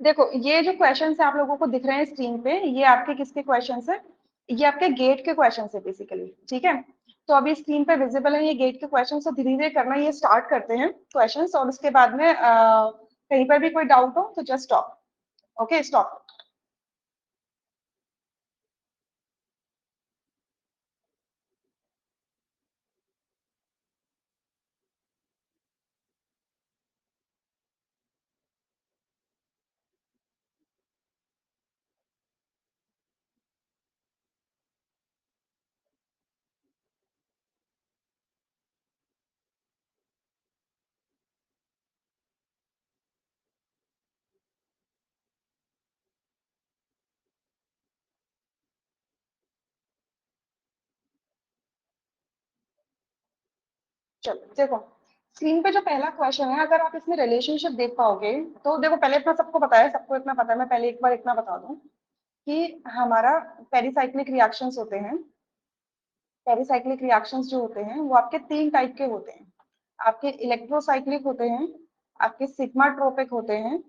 देखो ये जो क्वेश्चन है आप लोगों को दिख रहे हैं स्क्रीन पे, ये आपके किसके क्वेश्चन है? ये आपके गेट के क्वेश्चन है बेसिकली, ठीक है। तो अभी स्क्रीन पे विजिबल है ये गेट के क्वेश्चन, तो धीरे धीरे करना ये स्टार्ट करते हैं क्वेश्चन, और उसके बाद में कहीं पर भी कोई डाउट हो तो जस्ट स्टॉप। Okay stop. चलो देखो, स्क्रीन पे जो पहला क्वेश्चन है, अगर आप इसमें रिलेशनशिप देख पाओगे तो देखो, पहले इतना सबको पता है, सबको इतना पता है, मैं पहले एक बार इतना बता दूं कि हमारा पेरिसाइक्लिक रिएक्शंस होते हैं। पेरिसाइक्लिक रिएक्शंस जो होते हैं वो आपके तीन टाइप के होते हैं। आपके इलेक्ट्रोसाइक्लिक होते हैं, आपके सिग्मा ट्रोपिक होते हैं,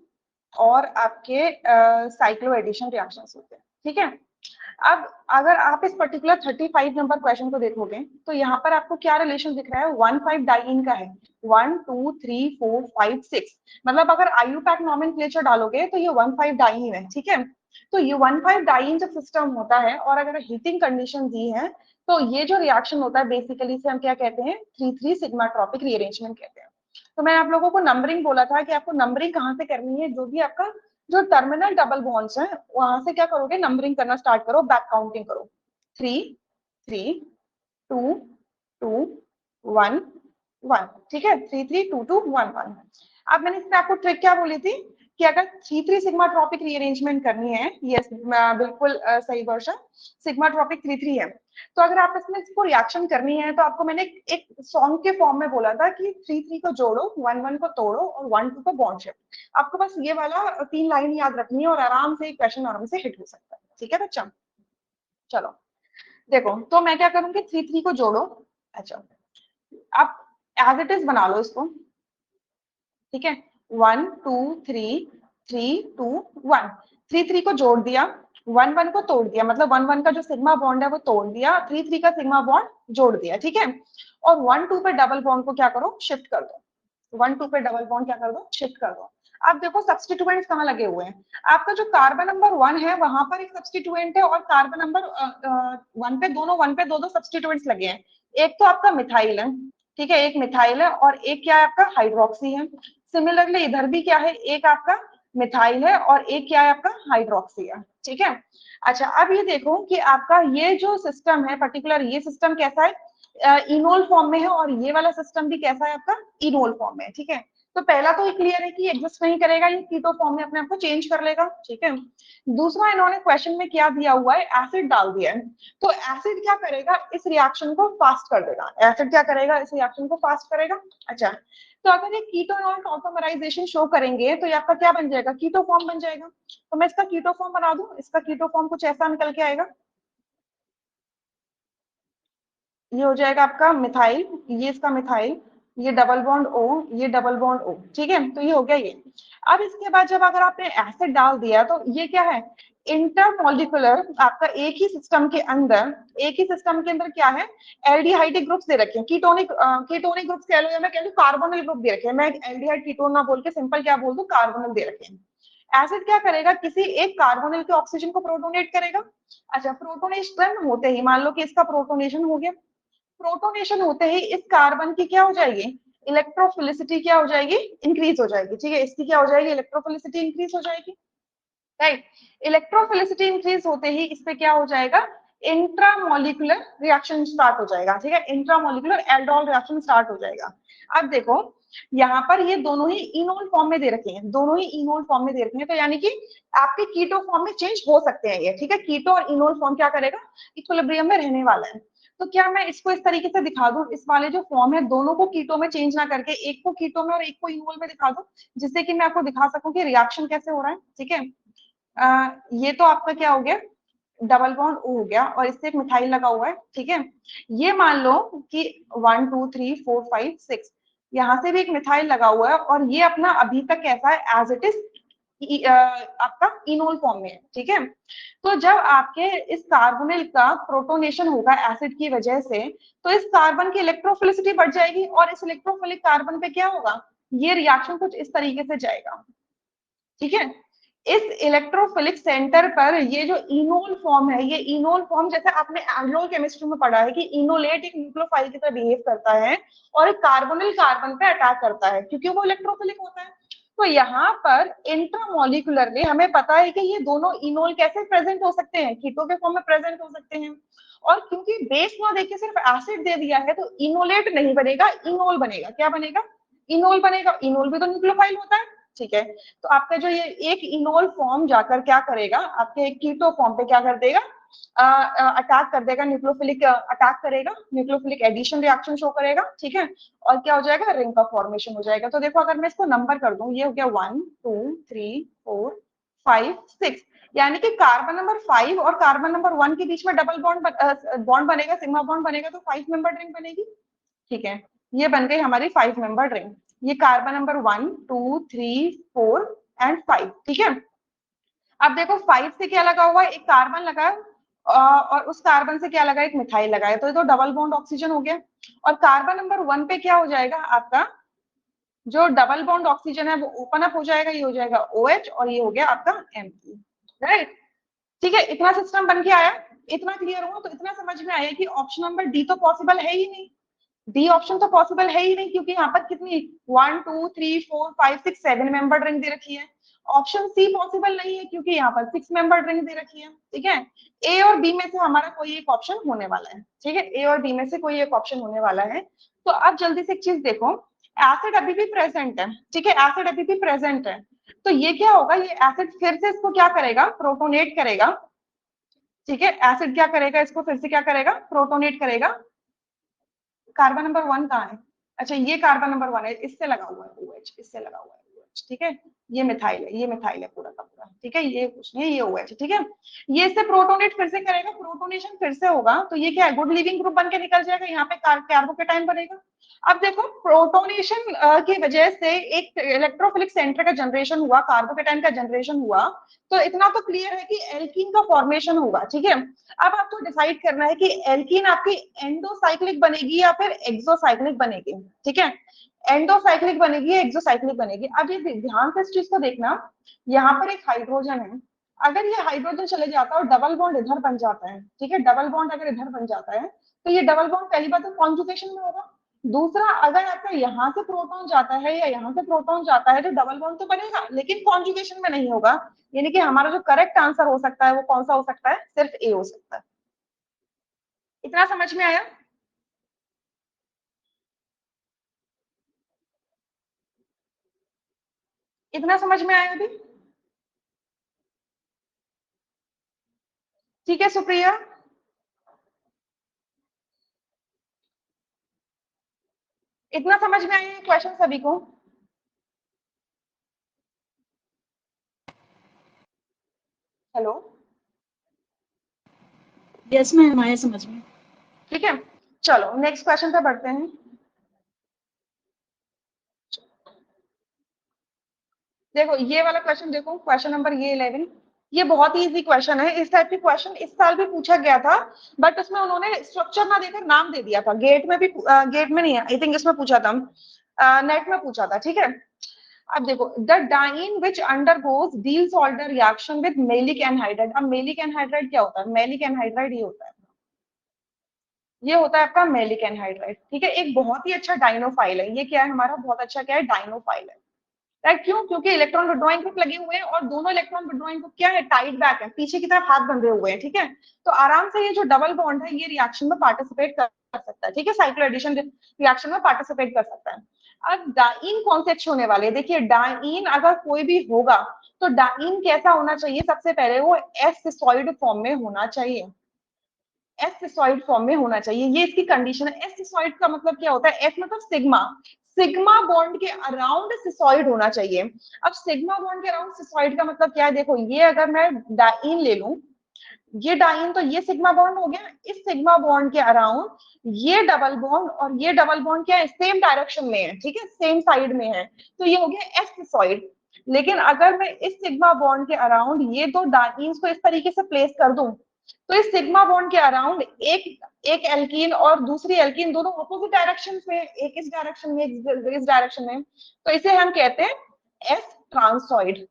और आपके साइक्लो एडिशन रिएक्शंस होते हैं, ठीक है। अब अगर आप इस पर्टिकुलर 35 नंबर क्वेश्चन को देखोगे तो यहाँ पर आपको क्या रिलेशन दिख रहा है? 1,5 डाइइन का है। 1 2 3 4 5 6, मतलब अगर आयुपैक नॉमेनक्लेचर डालोगे तो ये 1,5 डाइइन है, ठीक है। तो ये 1,5 डाइइन जब सिस्टम होता है और अगर हीटिंग कंडीशन दी है, तो ये जो रिएक्शन होता है बेसिकली से हम क्या कहते हैं? 3,3 सिग्मा ट्रॉपिक रीअरेंजमेंट कहते हैं। तो मैं आप लोगों को नंबरिंग बोला था कि आपको नंबरिंग कहाँ से करनी है, जो भी आपका जो टर्मिनल डबल बॉन्ड्स हैं वहां से क्या करोगे? नंबरिंग करना स्टार्ट करो, बैक काउंटिंग करो। 3 3 2 2 1 1, ठीक है। 3 3 2 2 1 1। अब मैंने इसमें आपको ट्रिक क्या बोली थी कि अगर 3 3 सिग्मा ट्रॉपिक रीअरेंजमेंट करनी है, यस बिल्कुल सही वर्षन, सिग्मा ट्रॉपिक 3 3 है। तो अगर आप इसमें इसको रिएक्शन करनी है तो आपको मैंने एक सॉन्ग के फॉर्म में बोला था कि 3 3 को जोड़ो, 1 1 को तोड़ो और 1 2 को बॉन्ड शिफ्ट। आपको बस ये वाला 3 लाइन याद रखनी है और आराम से क्वेश्चन आराम से हिट हो सकता है, ठीक है बच्चा। चलो देखो, तो मैं क्या करूंगी? 3 3 को जोड़ो। अच्छा, आप एज इट इज बना लो इसको, ठीक है। 1 2 3 3 2 1, 3 3 को जोड़ दिया, 1 1 को तोड़ दिया, मतलब 1 1 का जो सिग्मा बॉन्ड है वो तोड़ दिया, 3 3 का सिग्मा बॉन्ड जोड़ दिया, ठीक है। और 1 2 पे डबल बॉन्ड को क्या करो? शिफ्ट कर दो। 1 2 पे डबल बॉन्ड क्या कर दो? शिफ्ट कर दो। अब देखो सब्स्टिट्यूएंट्स कहाँ लगे हुए हैं? आपका जो कार्बन नंबर 1 है वहां पर एक सब्स्टिट्यूएंट है, और कार्बन नंबर 1 पे दोनों 1 पे दो सब्स्टिट्यूएंट्स लगे हैं। एक तो आपका मिथाइल है, ठीक है, एक मिथाइल है, और एक क्या है आपका? हाइड्रोक्सी है। सिमिलरली इधर भी क्या है? एक आपका मिथाइल है और एक क्या है आपका? हाइड्रोक्सी है, ठीक है। अच्छा, अब ये देखो कि आपका ये जो सिस्टम है पर्टिकुलर, ये सिस्टम कैसा है? इनोल फॉर्म में है, और ये वाला सिस्टम भी कैसा है आपका? इनोल फॉर्म में है, ठीक है। तो पहला तो ये क्लियर है कि एग्जिस्ट नहीं करेगा, ये कीटो फॉर्म में अपने आप को चेंज कर लेगा, ठीक है। दूसरा, इन्होंने क्वेश्चन में क्या दिया हुआ है? एसिड डाल दिया है। तो एसिड क्या करेगा? इस रिएक्शन को फास्ट कर देगा। एसिड क्या करेगा? इस रिएक्शन को फास्ट करेगा। अच्छा, तो अगर ये कीटोनॉल ऑटोमराइजेशन शो करेंगे तो ये आपका क्या बन जाएगा? कीटो फॉर्म बन जाएगा। तो मैं इसका कीटो फॉर्म बना दूं, इसका कीटो फॉर्म कुछ ऐसा निकल के आएगा, ये हो जाएगा आपका मिथाइल, ये इसका मिथाइल, ये डबल बॉन्ड ओ, ये डबल बॉन्ड ओ, ठीक है। तो ये हो गया ये। अब इसके बाद जब अगर आपने एसिड डाल दिया तो ये क्या है? इंटरमोलिकुलर, आपका एक ही सिस्टम के अंदर, एक ही सिस्टम के अंदर क्या है? एल्डिहाइडिक ग्रुप्स दे रखे हैं, कीटोनिक कीटोनिक ग्रुप्स कह लो या मैं कह लूं कार्बोनिल ग्रुप दे रखे हैं। मैं एल्डिहाइड कीटोन ना बोल के सिंपल क्या बोल दूं? कार्बोनिल दे रखे हैं। एसिड क्या करेगा? किसी एक कार्बोनिल के ऑक्सीजन को प्रोटोनेट करेगा। अच्छा, प्रोटोनेशन होते ही मान लो कि इसका प्रोटोनेशन हो गया। प्रोटोनेशन होते ही इस कार्बन की क्या हो जाएगी? इलेक्ट्रोफिलिसिटी क्या हो जाएगी? इंक्रीज हो जाएगी, ठीक है। इसकी क्या हो जाएगी? इलेक्ट्रोफिलिसिटी इंक्रीज हो जाएगी, राइट। इलेक्ट्रोफिलिसिटी इंक्रीज होते ही इस पे क्या हो जाएगा? इंट्रामोलिकुलर रिएक्शन स्टार्ट हो जाएगा, ठीक है। इंट्रामोलिकुलर एल्डोल रिएक्शन स्टार्ट हो जाएगा। अब देखो, यहाँ पर ये दोनों ही इनोल फॉर्म में दे रखे हैं, दोनों ही इनोल फॉर्म में दे रखे हैं, तो यानी कि आपके कीटो फॉर्म में चेंज हो सकते हैं ये, ठीक है। कीटो और इनोल फॉर्म क्या करेगा? इक्विलिब्रियम में रहने वाला है। तो क्या मैं इसको इस तरीके से दिखा दूं, इस वाले जो फॉर्म है दोनों को कीटो में चेंज ना करके एक को कीटो में और एक को इनोल में दिखा दूं, जिससे कि मैं आपको दिखा सकूं कि रिएक्शन कैसे हो रहा है, ठीक है। ये तो आपका क्या हो गया? डबल बॉन्ड ओ हो गया, और इससे एक मिथाइल लगा हुआ है, ठीक है। ये मान लो कि 1 2 3 4 5 6, यहाँ से भी एक मिथाइल लगा हुआ है, और ये अपना अभी तक कैसा है? एज इट इज आपका इनोल फॉर्म में है, ठीक है। तो जब आपके इस कार्बोनिल का प्रोटोनेशन होगा एसिड की वजह से, तो इस कार्बन की इलेक्ट्रोफिलिसिटी बढ़ जाएगी और इस इलेक्ट्रोफिलिक कार्बन पे क्या होगा, ये रिएक्शन कुछ इस तरीके से जाएगा, ठीक है। इस इलेक्ट्रोफिलिक सेंटर पर ये जो इनोल फॉर्म है, ये इनोल फॉर्म जैसे आपने एल्कोहल केमिस्ट्री में पढ़ा है कि इनोलेट एक न्यूक्लियोफाइल की तरह बिहेव करता है और एक कार्बोनिल कार्बन पे अटैक करता है क्योंकि वो इलेक्ट्रोफिलिक होता है। तो यहाँ पर इंट्रामोलिकुलरली हमें पता है कि ये दोनों इनोल कैसे प्रेजेंट हो सकते हैं, कीटो के फॉर्म में प्रेजेंट हो सकते हैं। और क्योंकि बेस ना देके सिर्फ एसिड दे दिया है तो इनोलेट नहीं बनेगा, इनोल बनेगा। क्या बनेगा, इनोल बनेगा। इनोल भी तो न्यूक्लियोफाइल होता है, ठीक है। तो आपका जो ये एक इनोल फॉर्म जाकर क्या करेगा, आपके कीटो फॉर्म पे क्या कर देगा, अटैक कर देगा, न्यूक्लियोफिलिक अटैक करेगा, न्यूक्लियोफिलिक एडिशन रिएक्शन शो करेगा, ठीक है। और क्या हो जाएगा, रिंग का फॉर्मेशन हो जाएगा। तो देखो अगर मैं इसको नंबर कर दूं, ये हो गया 1 2 3 4 5 6, यानी कि कार्बन नंबर 5 और कार्बन नंबर 1 के बीच में डबल बॉन्ड बनेगा, सिग्मा बॉन्ड बनेगा, तो 5 मेंबर रिंग बनेगी, ठीक है। ये बन गई हमारी 5 मेंबर रिंग। ये कार्बन नंबर 1 2 3 4 एंड 5, ठीक है। अब देखो 5 से क्या लगा हुआ है, एक कार्बन लगा है और उस कार्बन से क्या लगा, एक मिथाइल लगा है, तो ये तो डबल बॉन्ड ऑक्सीजन हो गया। और कार्बन नंबर 1 पे क्या हो जाएगा, आपका जो डबल बॉन्ड ऑक्सीजन है वो ओपन अप हो जाएगा, ये हो जाएगा OH और ये हो गया आपका Mp, राइट। ठीक है, इतना सिस्टम बन के आया, इतना क्लियर हुआ। तो इतना समझ में आया कि ऑप्शन नंबर डी तो पॉसिबल है ही नहीं, डी ऑप्शन तो पॉसिबल है ही नहीं, क्योंकि यहाँ पर कितनी 1 2 3 4 5 6 7 मेंबर रिंग दे रखी है। ऑप्शन सी पॉसिबल नहीं है क्योंकि यहाँ पर 6 मेंबर रिंग दे रखी है, ठीक है। ए और बी में से हमारा कोई एक ऑप्शन होने वाला है, ठीक है। ए और बी में से कोई एक ऑप्शन होने वाला है। तो अब जल्दी से एक चीज देखो, एसिड अभी भी प्रेजेंट है, ठीक है, एसिड अभी भी प्रेजेंट है। तो ये क्या होगा, ये एसिड फिर से इसको क्या करेगा, प्रोटोनेट करेगा, ठीक है। एसिड क्या करेगा, इसको फिर से क्या करेगा, प्रोटोनेट करेगा। कार्बन नंबर 1 कहाँ है, अच्छा ये कार्बन नंबर 1 है, इससे लगा हुआ है OH, इससे लगा हुआ है OH, ठीक है। ये मिथाइल है, ये मिथाइल है पूरा का पूरा, ठीक है। ये कुछ नहीं है, ये OH, ठीक है। ये इससे प्रोटोनेट फिर से करेगा, प्रोटोनेशन फिर से होगा, तो ये क्या है, गुड लिविंग ग्रुप बन के निकल जाएगा, यहाँ पे कार्बोकेटाइन बनेगा। अब देखो प्रोटोनेशन की वजह से एक इलेक्ट्रोफिलिक सेंटर का जनरेशन हुआ, कार्बोकेटाइन का जनरेशन हुआ। तो इतना तो क्लियर है कि एल्कीन का फॉर्मेशन होगा, ठीक है। अब आपको डिसाइड करना है कि एल्कीन आपकी एंडोसाइक्लिक बनेगी या फिर एक्सोसाइक्लिक बनेगी, ठीक है। एंडोसाइक्लिक बनेगी या एक्सोसाइक्लिक बनेगी। अब ये ध्यान से इस चीज को देखना, यहाँ पर एक हाइड्रोजन है, अगर ये हाइड्रोजन चले जाता है और डबल बॉन्ड इधर बन जाता है, ठीक है, डबल बॉन्ड अगर इधर बन जाता है, तो ये डबल बॉन्ड पहली बात तो कॉन्जुगेशन में होगा। दूसरा, अगर आपका यहाँ से प्रोटॉन जाता है या यहाँ से प्रोटॉन जाता है तो डबल बॉन्ड तो बनेगा लेकिन कॉन्जुगेशन में नहीं होगा। यानी कि हमारा जो करेक्ट आंसर हो सकता है वो कौन सा हो सकता है, सिर्फ ए हो सकता है। इतना समझ में आया, इतना समझ में आया अभी, ठीक है सुप्रिया। इतना समझ में आया क्वेश्चन सभी को। हेलो, यस मैम, आया समझ में। ठीक है, चलो नेक्स्ट क्वेश्चन पे बढ़ते हैं। देखो ये वाला क्वेश्चन, देखो क्वेश्चन नंबर ये 11, ये बहुत ही इजी क्वेश्चन है। इस टाइप के क्वेश्चन इस साल भी पूछा गया था, बट उसमें उन्होंने स्ट्रक्चर ना देकर नाम दे दिया था। गेट में भी गेट में नहीं है, आई थिंक इसमें पूछा था, नेट में पूछा था, ठीक है। अब देखो, the diene which undergoes Diels Alder reaction with maleic anhydride. अब मेलिक एनहाइड्राइड क्या होता है, मेलिक एनहाइड्राइड ये होता है, ये होता है आपका मेलिक एनहाइड्राइड, ठीक है। एक बहुत ही अच्छा डाइनोफाइल है, ये क्या है हमारा, बहुत अच्छा क्या है, डाइनोफाइल है, राइट। क्यों, क्योंकि इलेक्ट्रॉन विड्रॉइंग ग्रुप लगे हुए हैं और दोनों इलेक्ट्रॉन विड्रॉइंग ग्रुप क्या है, टाइट बैक है, पीछे की तरफ हाथ बंधे हुए हैं, ठीक है। तो आराम से ये जो डबल बॉन्ड है ये रिएक्शन में पार्टिसिपेट कर सकता है, ठीक है, साइक्लो एडिशन रिएक्शन में पार्टिसिपेट कर सकता है। अब डाइन कौन से अच्छे होने वाले हैं, देखिए डाइन अगर कोई भी होगा तो डाइन कैसा होना चाहिए, सबसे पहले वो एस सिसॉइड फॉर्म में होना चाहिए, एस सिसॉइड फॉर्म में होना चाहिए, ये इसकी कंडीशन है। एस सिसॉइड का मतलब क्या होता है, एस मतलब सिग्मा, सिग्मा बॉन्ड के अराउंड सिसॉइड होना चाहिए। अब सिग्मा बॉन्ड के अराउंड सिसॉइड का मतलब क्या है, देखो ये अगर मैं डाइन ले लूं, ये डाइन तो ये सिग्मा बॉन्ड हो गया, इस सिग्मा बॉन्ड के अराउंड ये डबल बॉन्ड और ये डबल बॉन्ड क्या है, सेम डायरेक्शन में है, ठीक है, सेम साइड में है, तो ये हो गया एस सिसॉइड। लेकिन अगर मैं इस सिग्मा बॉन्ड के अराउंड ये दो डाइन्स को इस तरीके से प्लेस कर दूं, तो इस सिग्मा बॉन्ड के अराउंड एक एक एल्कीन और दूसरी एल्कीन दोनों ऑपोजिट डायरेक्शन में, एक इस डायरेक्शन में, एक इस डायरेक्शन में, तो इसे हम कहते हैं एस ट्रांसॉइड।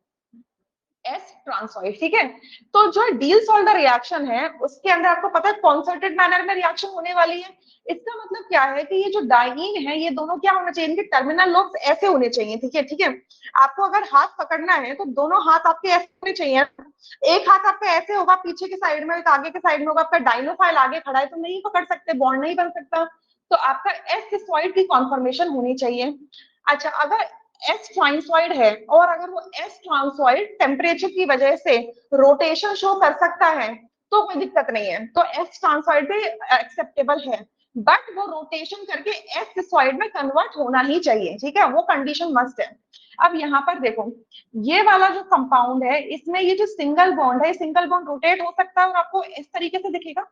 एस ट्रांसॉइड, ठीक है। तो जो डील सोल्डर रिएक्शन है उसके अंदर आपको पता है कॉन्सर्टेड मैनर में रिएक्शन होने वाली है। इसका मतलब क्या है कि ये जो डाइईन है ये दोनों क्या होना चाहिए, इनके टर्मिनल लोब्स ऐसे होने चाहिए, ठीक है, ठीक है। आपको अगर हाथ पकड़ना है तो दोनों हाथ आपके ऐसे होने चाहिए। एक हाथ आपका ऐसे होगा पीछे के साइड में, एक आगे के साइड में होगा, आपका डाइनोफाइल आगे खड़ा है तो नहीं पकड़ सकते, बॉन्ड नहीं बन सकता। तो आपका एस सिस्टोइड की कॉन्फर्मेशन होनी चाहिए। अच्छा, अगर एस ट्रांसॉइड है और अगर वो एस ट्रांसॉइड टेम्परेचर की वजह से रोटेशन शो कर सकता है तो कोई दिक्कत नहीं है, तो एस ट्रांसॉइड भी एक्सेप्टेबल है। बट वो रोटेशन करके एस सिस्टोइड में कन्वर्ट होना ही चाहिए, ठीक है, वो कंडीशन मस्ट है। अब यहाँ पर देखो, ये वाला जो कंपाउंड है इसमें ये जो सिंगल बॉन्ड है, सिंगल बॉन्ड रोटेट हो सकता है और आपको इस तरीके से दिखेगा,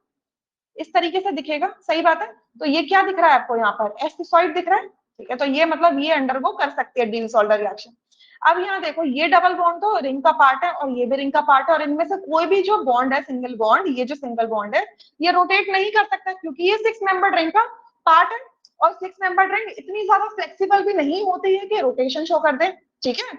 इस तरीके से दिखेगा, सही बात है। तो ये क्या दिख रहा है आपको यहाँ पर, एस्टिसॉइड दिख रहा है, ठीक है। तो ये मतलब ये अंडरगो कर सकती है डील सोल्डर रिएक्शन। अब यहाँ देखो, ये डबल बॉन्ड तो रिंग का पार्ट है और ये भी रिंग का पार्ट है, और इनमें से कोई भी जो बॉन्ड है सिंगल बॉन्ड, ये जो सिंगल बॉन्ड है ये रोटेट नहीं कर सकता क्योंकि ये 6 मेंबर्ड रिंग का पार्ट है। और 6 मेंबर्ड रिंग इतनी ज्यादा फ्लेक्सिबल भी नहीं होती है कि रोटेशन शो कर दे, ठीक है।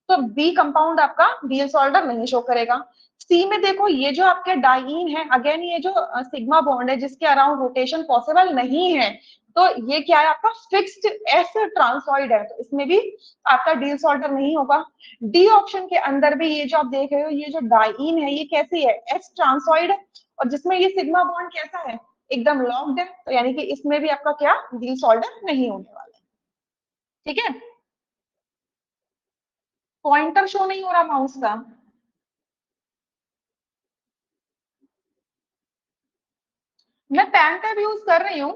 तो बी कंपाउंड आपका डील सोल्डर नहीं शो करेगा। सी में देखो, ये जो आपके डाइईन है, अगेन ये जो सिग्मा बॉन्ड है जिसके अराउंड रोटेशन पॉसिबल नहीं है, तो ये क्या है आपका फिक्स्ड एस ट्रांसॉइड है, तो इसमें भी आपका डील सोल्डर नहीं होगा। डी ऑप्शन के अंदर भी ये जो आप देख रहे हो, ये जो डाइईन है ये कैसी है, एस ट्रांसॉइड है, और जिसमें ये सिग्मा बॉन्ड कैसा है, एकदम लॉक्ड है, तो यानी कि इसमें भी आपका क्या डील सोल्डर नहीं होने वाला है, ठीक है। पॉइंटर शो नहीं हो रहा माउस का। मैं पेन टैब यूज कर रही हूँ।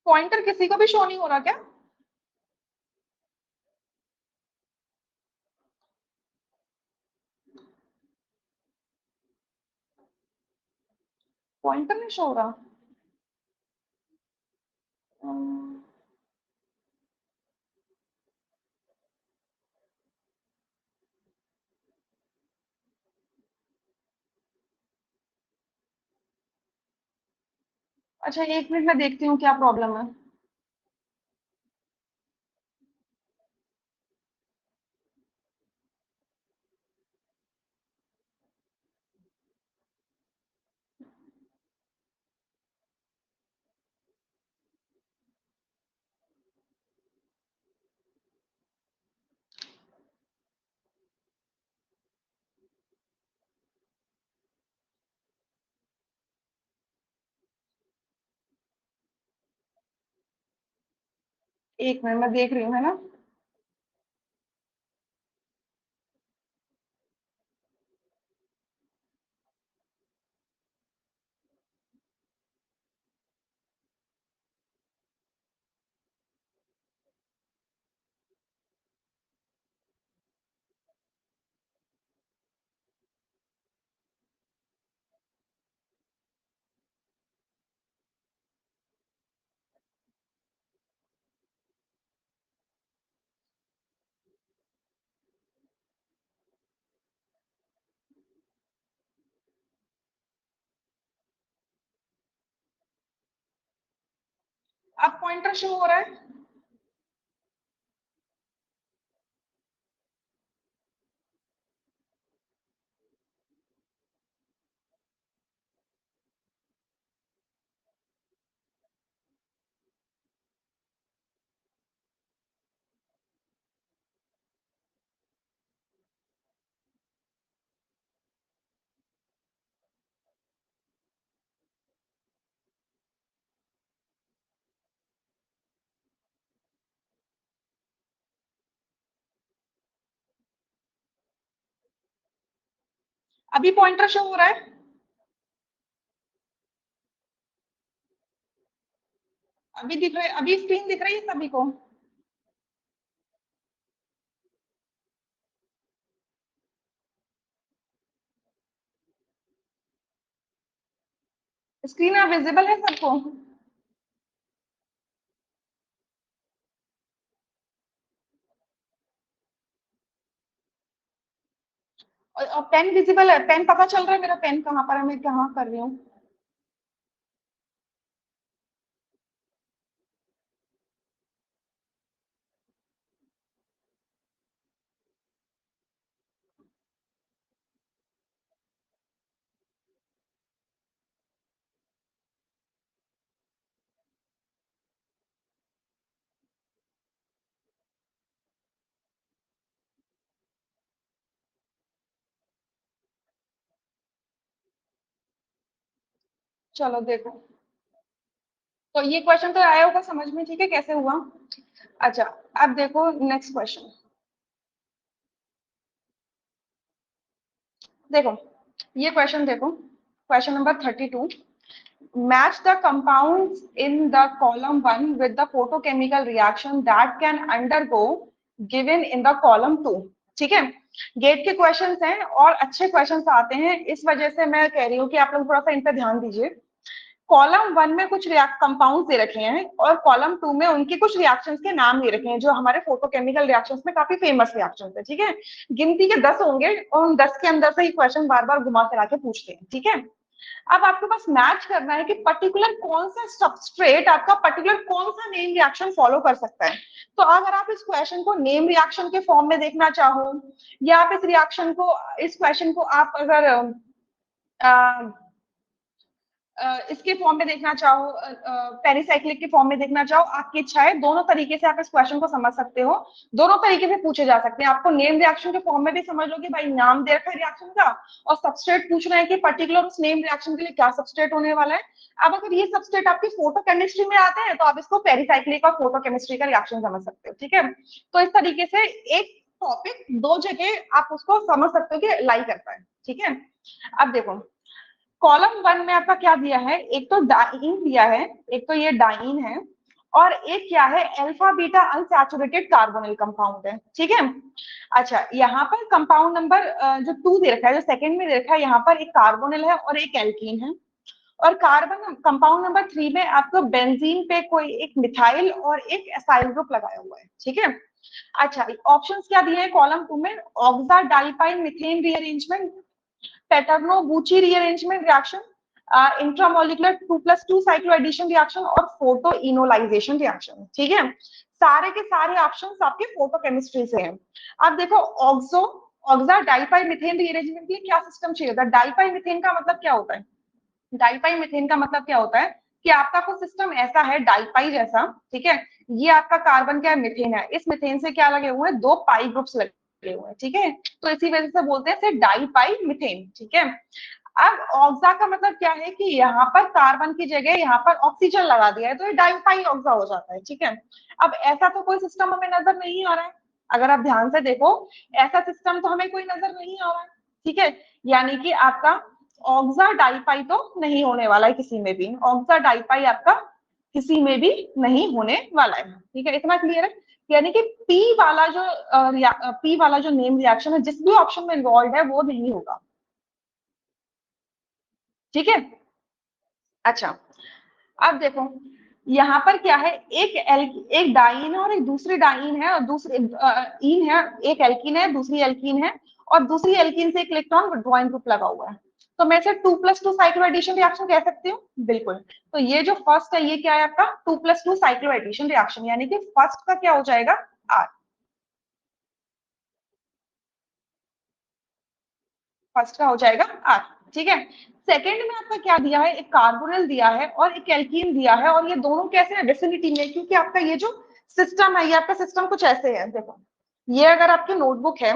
पॉइंटर किसी को भी शो नहीं हो रहा क्या? पॉइंटर नहीं शो हो रहा। अम्म, अच्छा, 1 मिनट में देखती हूँ क्या प्रॉब्लम है। एक मिनट मैं देख रही हूँ, है ना। अब पॉइंटर शो हो रहा है। अभी पॉइंटर शो हो रहा है। अभी दिख रहा है, अभी स्क्रीन दिख रही है सभी को। स्क्रीन विजिबल है सबको। और पेन विजिबल है, पेन पता चल रहा है मेरा पेन कहाँ पर है, मैं कहाँ कर रही हूँ। चलो देखो, तो ये क्वेश्चन तो आया होगा समझ में, ठीक है कैसे हुआ। अच्छा, अब देखो नेक्स्ट क्वेश्चन। देखो ये क्वेश्चन देखो, question number 32। Match the compounds in the column 1 with the photochemical reaction that can undergo given in the column 2। ठीक है, गेट के क्वेश्चंस हैं और अच्छे क्वेश्चंस आते हैं, इस वजह से मैं कह रही हूँ कि आप लोग थोड़ा सा इन पे ध्यान दीजिए। कॉलम 1 में कुछ कंपाउंड्स दे रखे हैं और कॉलम 2 में उनके कुछ रिएक्शंस के नाम दे रखे हैं जो हमारे फोटोकेमिकल रिएक्शंस में काफी फेमस रिएक्शंस है। ठीक है, गिनती के 10 होंगे और उन 10 के अंदर से ही क्वेश्चन बार बार घुमा फिरा के पूछते हैं। ठीक है, अब आपके पास मैच करना है कि पर्टिकुलर कौन सा सबस्ट्रेट आपका पर्टिकुलर कौन सा नेम रिएक्शन फॉलो कर सकता है। तो अगर आप इस क्वेश्चन को नेम रिएक्शन के फॉर्म में देखना चाहो, या आप इस क्वेश्चन को आप अगर इसके फॉर्म में देखना चाहो, पेरिसाइक्लिक के फॉर्म में देखना चाहो, आपकी इच्छा है। दोनों तरीके से आप इस क्वेश्चन को समझ सकते हो, दोनों तरीके से पूछे जा सकते हैं। आपको नेम रिएक्शन के फॉर्म में भी समझ लो कि भाई नाम दे रखा है रिएक्शन का और सबस्ट्रेट पूछ रहे हैं कि पर्टिकुलर उस नेम रिएक्शन के लिए क्या सबस्ट्रेट होने वाला है। अब अगर ये सबस्ट्रेट आपकी फोटो केमिस्ट्री में आते हैं तो आप इसको पेरिसाइक्लिक और फोटो केमिस्ट्री का रिएक्शन समझ सकते हो। ठीक है, तो इस तरीके से एक टॉपिक दो जगह आप उसको समझ सकते हो कि लाई करता है। ठीक है, अब देखो कॉलम 1 में आपका क्या दिया है, एक तो डाइन दिया है, एक तो ये डाइन है और एक क्या है, alpha beta unsaturated carbonyl compound है। ठीक है, अच्छा यहाँ पर कंपाउंड नंबर जो 2 दे रखा है, जो सेकंड में दे रखा है, यहाँ पर एक कार्बोनिल है और एक एल्कीन है। और कार्बन कंपाउंड नंबर 3 में आपको बेंजीन पे कोई एक मिथाइल और एक एसाइल ग्रुप लगाया हुआ है। ठीक है, अच्छा ऑप्शंस क्या दिए हैं कॉलम 2 में, ऑक्सा डाइपाइन मीथेन रीअरेंजमेंट, पैटर्नो बूची rearrangement reaction, intramolecular 2+2 cycloaddition reaction और फोटो इनोलाइजेशन रिएक्शन। ठीक है, सारे के सारे ऑप्शंस आपके फोटो केमिस्ट्री से हैं। अब देखो ऑक्सा डाइपाई मीथेन रीअरेंजमेंट के लिए क्या सिस्टम चाहिए होता है। डाइपाई मीथेन का मतलब क्या होता है, डाइपाई मीथेन का मतलब क्या होता है कि आपका कुछ सिस्टम ऐसा है डाइपाई जैसा। ठीक है, ये आपका कार्बन क्या है, मीथेन है, इस मीथेन से क्या लगे हुए हैं, 2 पाई ग्रुप्स लगे हुए हैं। ठीक है, तो इसी वजह से बोलते हैं डाइपाई मीथेन। ठीक है, अब ऑक्सा का मतलब क्या है कि यहाँ पर कार्बन की जगह यहाँ पर ऑक्सीजन लगा दिया है तो ये डाइपाई ऑक्सा हो जाता है। ठीक है, अब ऐसा तो कोई सिस्टम हमें नजर नहीं आ रहा है, अगर आप ध्यान से देखो ऐसा सिस्टम तो हमें कोई नजर नहीं आ रहा है। ठीक है, यानी कि आपका ऑक्सा डाइपाई तो नहीं होने वाला है किसी में भी, ऑक्सा डाइपाई आपका किसी में भी नहीं होने वाला है। ठीक है, इतना क्लियर है, यानी कि पी वाला जो नेम रिएक्शन है जिस भी ऑप्शन में इन्वॉल्व है वो नहीं होगा। ठीक है, अच्छा अब देखो यहाँ पर क्या है, एक डाइन है और एक दूसरी डाइन है और दूसरी इन है, एक एल्कीन है दूसरी एल्कीन है और दूसरी एल्कीन से एक इलेक्ट्रॉन विड्रॉइंग ग्रुप लगा हुआ है, तो मैं इसे 2+2 साइक्लोएडिशन रिएक्शन कह सकती हूँ। बिल्कुल, तो ये जो फर्स्ट है ये क्या है आपका 2+2 साइक्लोएडिशन रिएक्शन, यानी कि फर्स्ट का क्या हो जाएगा आर, फर्स्ट का हो जाएगा आर। ठीक है, सेकेंड में आपका क्या दिया है, एक कार्बोनिल दिया है और एक एल्कीन दिया है और ये दोनों कैसे है विसिनिटी में, क्योंकि आपका ये जो सिस्टम है ये आपका सिस्टम कुछ ऐसे है। देखो ये अगर आपकी नोटबुक है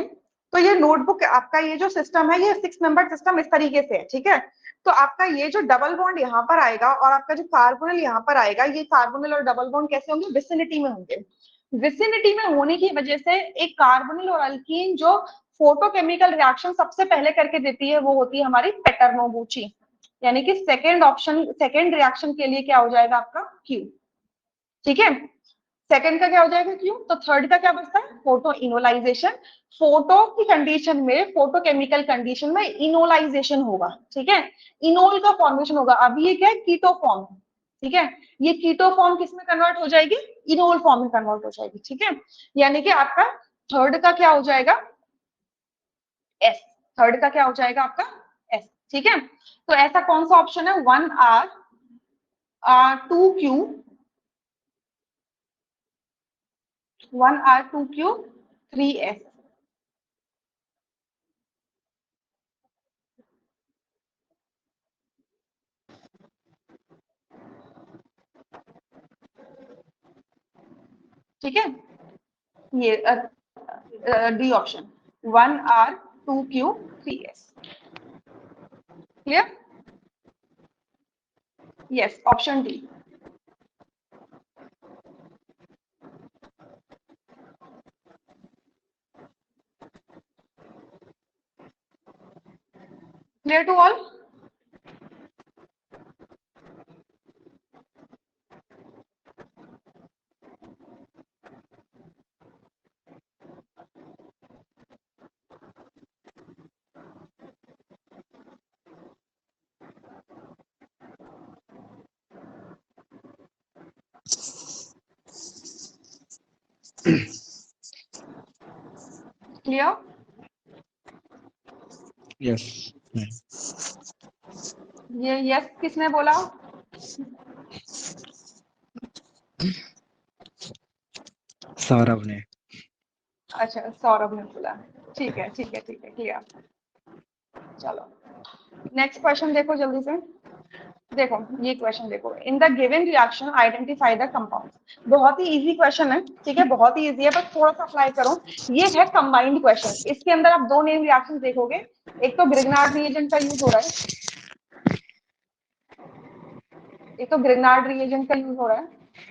तो ये नोटबुक आपका ये जो सिस्टम है ये 6 मेंबर सिस्टम इस तरीके से है। ठीक है, तो आपका ये जो डबल बॉन्ड यहाँ पर आएगा और आपका जो कार्बोनिल यहाँ पर आएगा, ये कार्बोनिल और डबल बॉन्ड कैसे होंगे, विसिनिटी में होंगे। विसिनिटी में होने की वजह से एक कार्बोनिल और अल्कीन जो फोटोकेमिकल रिएक्शन सबसे पहले करके देती है वो होती है हमारी पेटर्नोबुची, यानी कि सेकेंड ऑप्शन सेकेंड रिएक्शन के लिए क्या हो जाएगा आपका क्यू। ठीक है, सेकंड का क्या हो जाएगा क्यू, तो थर्ड का क्या बचता है फोटो इनोलाइजेशन। फोटो की कंडीशन में, फोटो केमिकल कंडीशन में इनोलाइजेशन होगा। ठीक है, इनोल का फॉर्मेशन होगा, अभी ये क्या है कीटो फॉर्म। ठीक है, ये कीटो फॉर्म किस में कन्वर्ट हो जाएगी, इनोल फॉर्म में कन्वर्ट हो जाएगी। ठीक है, यानी कि आपका थर्ड का क्या हो जाएगा एस, थर्ड का क्या हो जाएगा आपका S, ठीक है। तो ऐसा कौन सा ऑप्शन है 1R 2Q 1R 2Q 3S। ठीक है, ये D option 1R 2Q 3S। Clear? Yes, option D. Clear to all? Clear? Yes. ये यस किसने बोला? सौरभ ने। अच्छा, सौरभ ने बोला। ठीक है, ठीक है, ठीक है, क्लियर। चलो नेक्स्ट क्वेश्चन देखो जल्दी से। देखो ये क्वेश्चन देखो, in the given reaction identify the compound. बहुत ही इजी क्वेश्चन है, ठीक है, बहुत ही इजी है, बस थोड़ा सा अप्लाई करो। ये है कंबाइंड क्वेश्चन, इसके अंदर आप दो नेम रिएक्शन देखोगे। एक तो ग्रिग्नार्ड रिएजेंट का यूज हो रहा है, एक तो ग्रिग्नार्ड रिएजेंट का यूज हो रहा है,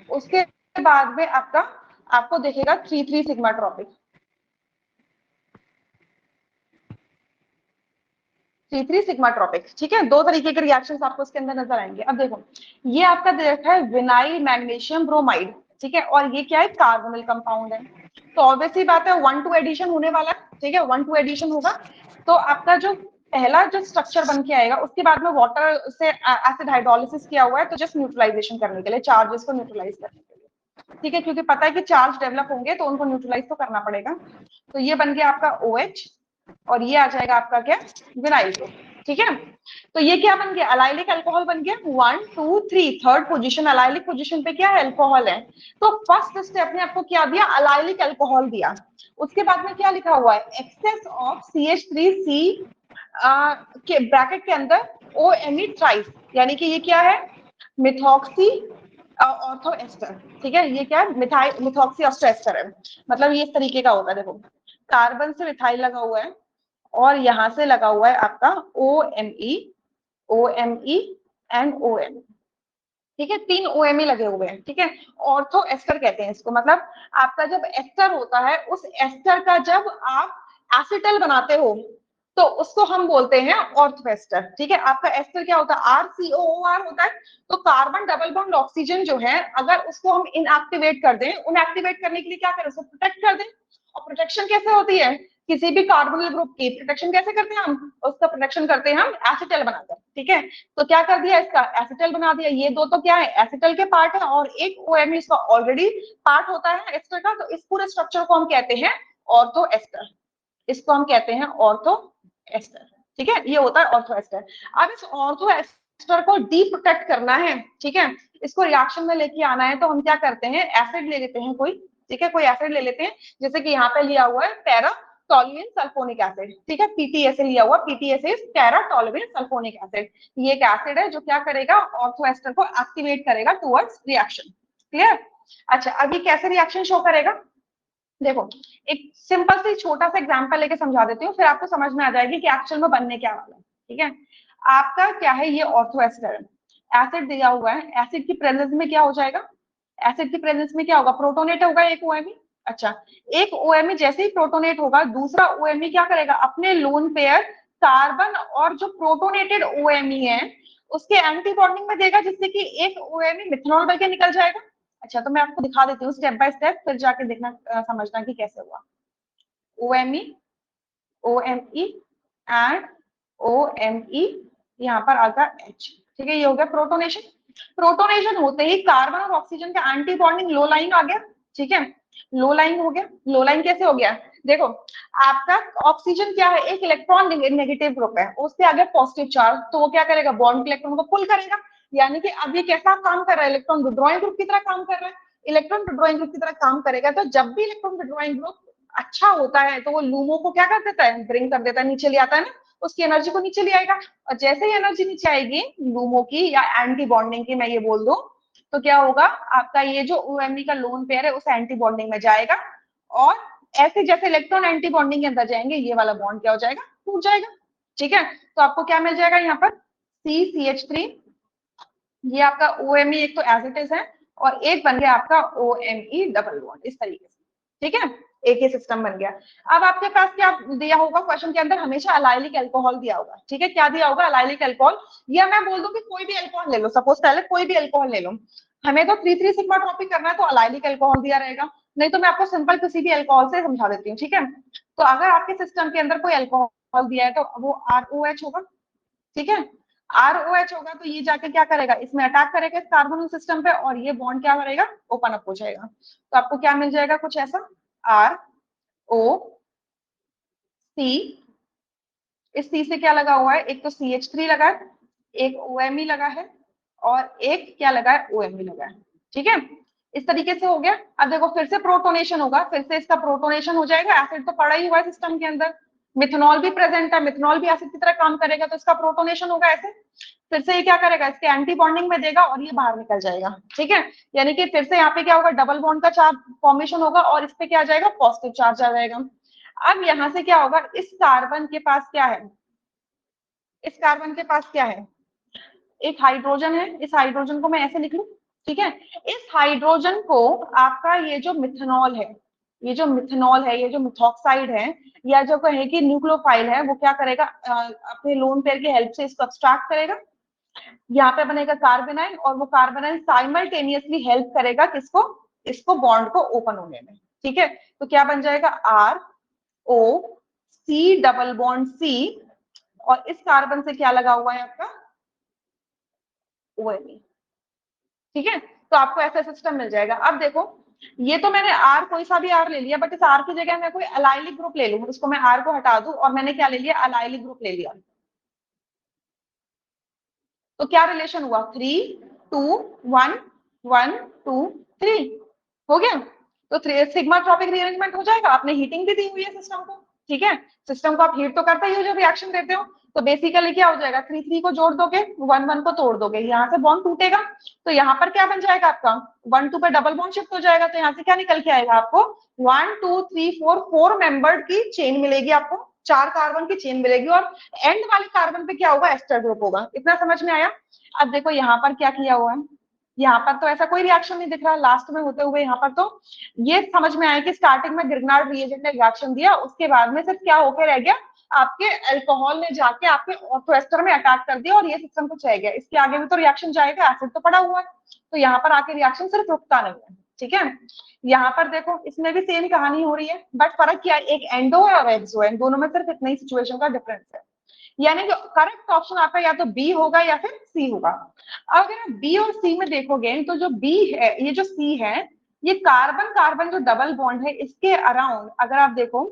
उसके बाद में आपको देखेगा 3,3 सिग्मा ट्रॉपिक, 3,3 सिग्मा ट्रॉपिक, ठीक है। दो तरीके के रिएक्शंस आपको इसके अंदर नजर आएंगे। अब देखो ये आपका दे रखा है विनाइल मैग्नीशियम ब्रोमाइड, ठीक है, और ये क्या है कार्बोनिल कंपाउंड है। तो ऑब्वियसली बात है 1-2 एडिशन होने वाला है, ठीक है, 1-2 एडिशन होगा। तो आपका जो पहला जो स्ट्रक्चर बन के आएगा, उसके बाद में वाटर से एसिड हाइड्रोलिसिस किया हुआ है, तो जस्ट न्यूट्रलाइजेशन करने के लिए, चार्जेस को न्यूट्रलाइज करने के लिए, ठीक है, क्योंकि पता है कि चार्ज डेवलप होंगे तो उनको न्यूट्रलाइज तो करना पड़ेगा। तो ये बन गया आपका OH, और ये आ जाएगा आपका क्या विनाइल ग्रुप, ठीक है। तो ये क्या बन गया अलाइलिक अल्कोहल बन गया 1 2 3, थर्ड पोजीशन अलाइलिक पोजीशन पे क्या है अल्कोहल है। तो फर्स्ट स्टेप ने आपको क्या दिया अलाइलिक अल्कोहल दिया। उसके बाद में क्या लिखा हुआ है एक्सेस ऑफ CH3C के ब्रैकेट के अंदर OMe ट्राइस, यानी कि ये क्या है मिथॉक्सी ऑर्थो एस्टर, ठीक है, ये क्या है मिथॉक्सी ऑर्थो एस्टर है। मतलब ये इस तरीके का होता है, देखो कार्बन से मिथाइल लगा हुआ है और यहां से लगा हुआ है आपका OMe एंड OMe, ठीक है, 3 OMe लगे हुए हैं, ठीक है। ऑर्थो एस्टर कहते हैं इसको, मतलब आपका जब एस्टर होता है उस एस्टर का जब आप एसिटल बनाते हो तो उसको हम बोलते हैं ऑर्थो एस्टर, ठीक है। आपका एस्टर क्या होता है RCOOR होता है। तो कार्बन डबल बॉन्ड ऑक्सीजन जो है अगर उसको हम इनएक्टिवेट कर दें, उनएक्टिवेट करने के लिए क्या करें उसको प्रोटेक्ट कर दें। और प्रोटेक्शन कैसे होती है किसी भी कार्बोनिल ग्रुप की प्रोटेक्शन कैसे करते हैं हम, उसका प्रोटेक्शन करते हैं हम एसिटल बनाकर, ठीक है। तो क्या कर दिया इसका एसिटल बना दिया। ये दो तो क्या है एसिटल के पार्ट है और एक OMe इसका ऑलरेडी पार्ट होता है एस्टर का। तो इस पूरे स्ट्रक्चर को हम कहते हैं ऑर्थो एस्टर, इसको हम कहते हैं ऑर्थो एस्टर, ठीक है, ये होता है ऑर्थो एस्टर। अब इस ऑर्थो एस्टर को डी प्रोटेक्ट करना है, ठीक है, इसको रिएक्शन में लेके आना है, तो हम क्या करते हैं एसिड ले लेते हैं कोई, ठीक है, कोई एसिड ले लेते हैं, जैसे कि यहाँ पे लिया हुआ है पैरा टोलुइन सल्फोनिक एसिड, ठीक है, PTSA लिया हुआ, PTSA is para toluene sulphonic acid. ये एक एसिड है जो क्या करेगा ऑर्थो एस्टर को एक्टिवेट करेगा टुवर्ड्स रिएक्शन। क्लियर? अच्छा अब ये कैसे रिएक्शन शो करेगा, देखो एक सिंपल सी छोटा सा एग्जांपल लेके समझा देती हूँ, फिर आपको समझ में आ जाएगी कि एक्चुअल में बनने क्या वाला है, ठीक है। आपका क्या है ये ऑर्थो एस्टर है, एसिड दिया हुआ है, एसिड की प्रेजेंस में क्या हो जाएगा, एसिड की प्रेजेंस में क्या होगा प्रोटोनेट होगा एक OMe। अच्छा एक OMe जैसे ही प्रोटोनेट होगा दूसरा OMe क्या करेगा अपने लोन पेयर कार्बन और जो प्रोटोनेटेड OMe है उसके एंटी बॉन्डिंग में देगा, जिससे कि एक OMe मिथनॉल बन के निकल जाएगा। अच्छा तो मैं आपको दिखा देती हूँ स्टेप बाय स्टेप, फिर जाके देखना समझना कि कैसे हुआ। OMe OMe एंड OMe यहाँ पर आता H, ठीक है, ये हो गया प्रोटोनेशन। प्रोटोनेशन होते ही कार्बन और ऑक्सीजन का एंटी बॉन्डिंग लो लाइन आ गया, ठीक है। लो लाइन हो गया। लो लाइन कैसे हो गया? देखो आपका ऑक्सीजन क्या है, एक इलेक्ट्रॉन नेगेटिव ग्रुप है, उससे आगे पॉजिटिव चार्ज, तो वो क्या करेगा, बॉन्ड के इलेक्ट्रॉन को पुल करेगा। यानी कि अब ये कैसा काम कर रहा है, इलेक्ट्रॉन विड्रॉइंग ग्रुप की तरह काम कर रहा है। इलेक्ट्रॉन विड्रॉइंग ग्रुप की तरह काम करेगा, तो जब भी इलेक्ट्रॉन विड्रॉइंग ग्रुप अच्छा होता है तो वो लूमो को क्या कर देता है, ब्रिंग कर देता है, नीचे ले आता है ना, उसकी एनर्जी को नीचे ले आएगा। और जैसे ही एनर्जी नीचे आएगी लूमो की या एंटी बॉन्डिंग की मैं ये बोल दूं, तो क्या होगा, आपका ये जो ओएमई का लोन पेयर है उस एंटी बॉन्डिंग में जाएगा, और ऐसे जैसे इलेक्ट्रॉन एंटी बॉन्डिंग के अंदर जाएंगे ये वाला बॉन्ड क्या हो जाएगा, टूट जाएगा। ठीक है, तो आपको क्या मिल जाएगा यहाँ पर, CCH3, ये आपका OMe एक तो एज इट इज है, और एक बन गया आपका OMe डबल बॉन्ड, इस तरीके से। ठीक है, एक ही सिस्टम बन गया। अब आपके पास क्या दिया होगा क्वेश्चन के अंदर, हमेशा अलाइलिक अल्कोहल दिया होगा। ठीक है, क्या दिया होगा, अलाइलिक अल्कोहल, या मैं बोल दूं कि कोई भी अल्कोहल ले लो, सपोज पहले कोई भी अल्कोहल ले लो, हमें तो 3,3 सिग्मा ट्रॉपिक करना है तो अलाइलिक अल्कोहल दिया रहेगा, नहीं तो मैं आपको सिंपल किसी भी अल्कोहल से समझा देती हूँ। ठीक है, तो अगर आपके सिस्टम के अंदर कोई अल्कोहल दिया है तो वो ROH होगा। ठीक है, ROH होगा तो ये जाके क्या करेगा, इसमें अटैक करेगा इस कार्बोनिल सिस्टम पे, और ये बॉन्ड क्या करेगा, ओपन अप हो जाएगा। तो आपको क्या मिल जाएगा, कुछ ऐसा, ROC, इस C से क्या लगा हुआ है, एक तो CH3 लगा है, एक OMe लगा है, और एक क्या लगा है, OMe लगा है। ठीक है, इस तरीके से हो गया। अब देखो फिर से प्रोटोनेशन होगा, फिर से इसका प्रोटोनेशन हो जाएगा, एसिड तो पड़ा ही हुआ है सिस्टम के अंदर, मिथेनॉल भी प्रेजेंट है, मिथेनॉल भी एसिड की तरह काम करेगा, तो इसका प्रोटोनेशन होगा ऐसे, फिर से ये क्या करेगा, इसके एंटी बॉन्डिंग में देगा और ये बाहर निकल जाएगा। ठीक है, यानी कि फिर से यहाँ पे क्या होगा, डबल बॉन्ड का चार्ज फॉर्मेशन होगा, और इस पे क्या आ जाएगा, पॉजिटिव चार्ज आ जाएगा। अब यहाँ से क्या होगा, इस कार्बन के पास क्या है, इस कार्बन के पास क्या है, एक हाइड्रोजन है, इस हाइड्रोजन को मैं ऐसे लिख लूं। ठीक है, इस हाइड्रोजन को आपका ये जो मिथेनॉल है, ये जो मिथेनॉल है, ये जो मिथॉक्साइड है, या जो कहे कि न्यूक्लियोफाइल है, वो क्या करेगा, अपने लोन पेयर की हेल्प से इसको एक्सट्रैक्ट करेगा, यहाँ पे बनेगा कार्बोनाइल, और वो कार्बोनाइल साइमल्टेनियसली हेल्प करेगा किसको, इसको बॉन्ड को ओपन होने में। ठीक है, तो क्या बन जाएगा, ROC डबल बॉन्ड C, और इस कार्बन से क्या लगा हुआ है आपका, OMe। ठीक है, तो आपको ऐसा सिस्टम मिल जाएगा। अब देखो ये तो मैंने R कोई सा भी R ले लिया, बट इस R की जगह मैं कोई अलाइलिक ग्रुप ले लूं, इसको मैं R को हटा दूं और मैंने क्या ले लिया, अलाइलिक ग्रुप ले लिया, तो क्या रिलेशन हुआ, 3 2 1 1 2 3 हो गया। तो सिग्मा ट्रॉपिक रीअरेंजमेंट हो जाएगा, आपने हीटिंग भी दी हुई है सिस्टम को। ठीक है, सिस्टम को आप हीट तो करते ही हो जब रिएक्शन देते हो, तो बेसिकली क्या हो जाएगा, 3 3 को जोड़ दोगे, 1 1 को तोड़ दोगे, यहाँ से बॉन्ड टूटेगा, तो यहाँ पर क्या बन जाएगा आपका, 1 2 पे डबल बॉन्ड शिफ्ट हो जाएगा, तो यहाँ से क्या निकल के आएगा आपको, 1 2 3 4 4 मेंबर्ड की चेन मिलेगी आपको, 4 कार्बन की चेन मिलेगी, और एंड वाले कार्बन पे क्या होगा, एस्टर ग्रुप होगा। इतना समझ में आया? अब देखो यहाँ पर क्या किया हुआ है, यहाँ पर तो ऐसा कोई रिएक्शन नहीं दिख रहा लास्ट में होते हुए, यहाँ पर तो ये समझ में आया कि स्टार्टिंग में ग्रिग्नार्ड रिएजेंट ने रिएक्शन दिया, उसके बाद में सिर्फ क्या होकर रह गया, आपके अल्कोहल ने जाके आपके ऑर्थोएस्टर में अटैक कर दिया, और ये सिस्टम कुछ रह गया, इसके आगे भी तो रिएक्शन जाएगा, एसिड तो पड़ा हुआ है, तो यहाँ पर आके रिएक्शन सिर्फ रुकता नहीं है। ठीक है, यहाँ पर देखो इसमें भी सेम कहानी हो रही है, बट फर्क क्या है, एक एंडो है और एक्सो है, दोनों में सिर्फ इतना ही सिचुएशन का डिफरेंस है। यानी कि करेक्ट ऑप्शन आपका या तो बी होगा या फिर सी होगा। अगर आप बी और सी में देखोगे तो जो बी है, ये जो सी है, ये कार्बन कार्बन जो डबल बॉन्ड है इसके अराउंड अगर आप देखो,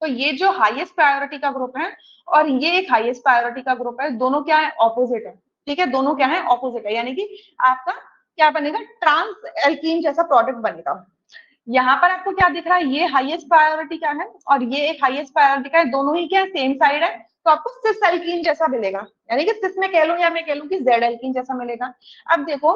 तो ये जो हाईएस्ट प्रायोरिटी का ग्रुप है और ये एक हाईएस्ट प्रायोरिटी का ग्रुप है, दोनों क्या है, ऑपोजिट है। ठीक है, दोनों क्या है, ऑपोजिट है, यानी कि आपका क्या बनेगा, ट्रांस एल्कीन जैसा प्रोडक्ट बनेगा। यहाँ पर आपको क्या दिख रहा है, ये हाईएस्ट प्रायोरिटी का है और ये एक हाईएस्ट प्रायोरिटी का है, दोनों ही क्या है, सेम साइड है, तो आपको सिस एल्कीन जैसा मिलेगा, यानी कि सिस में कह लो या मैं कह लूं कि जेड एल्कीन जैसा मिलेगा। अब देखो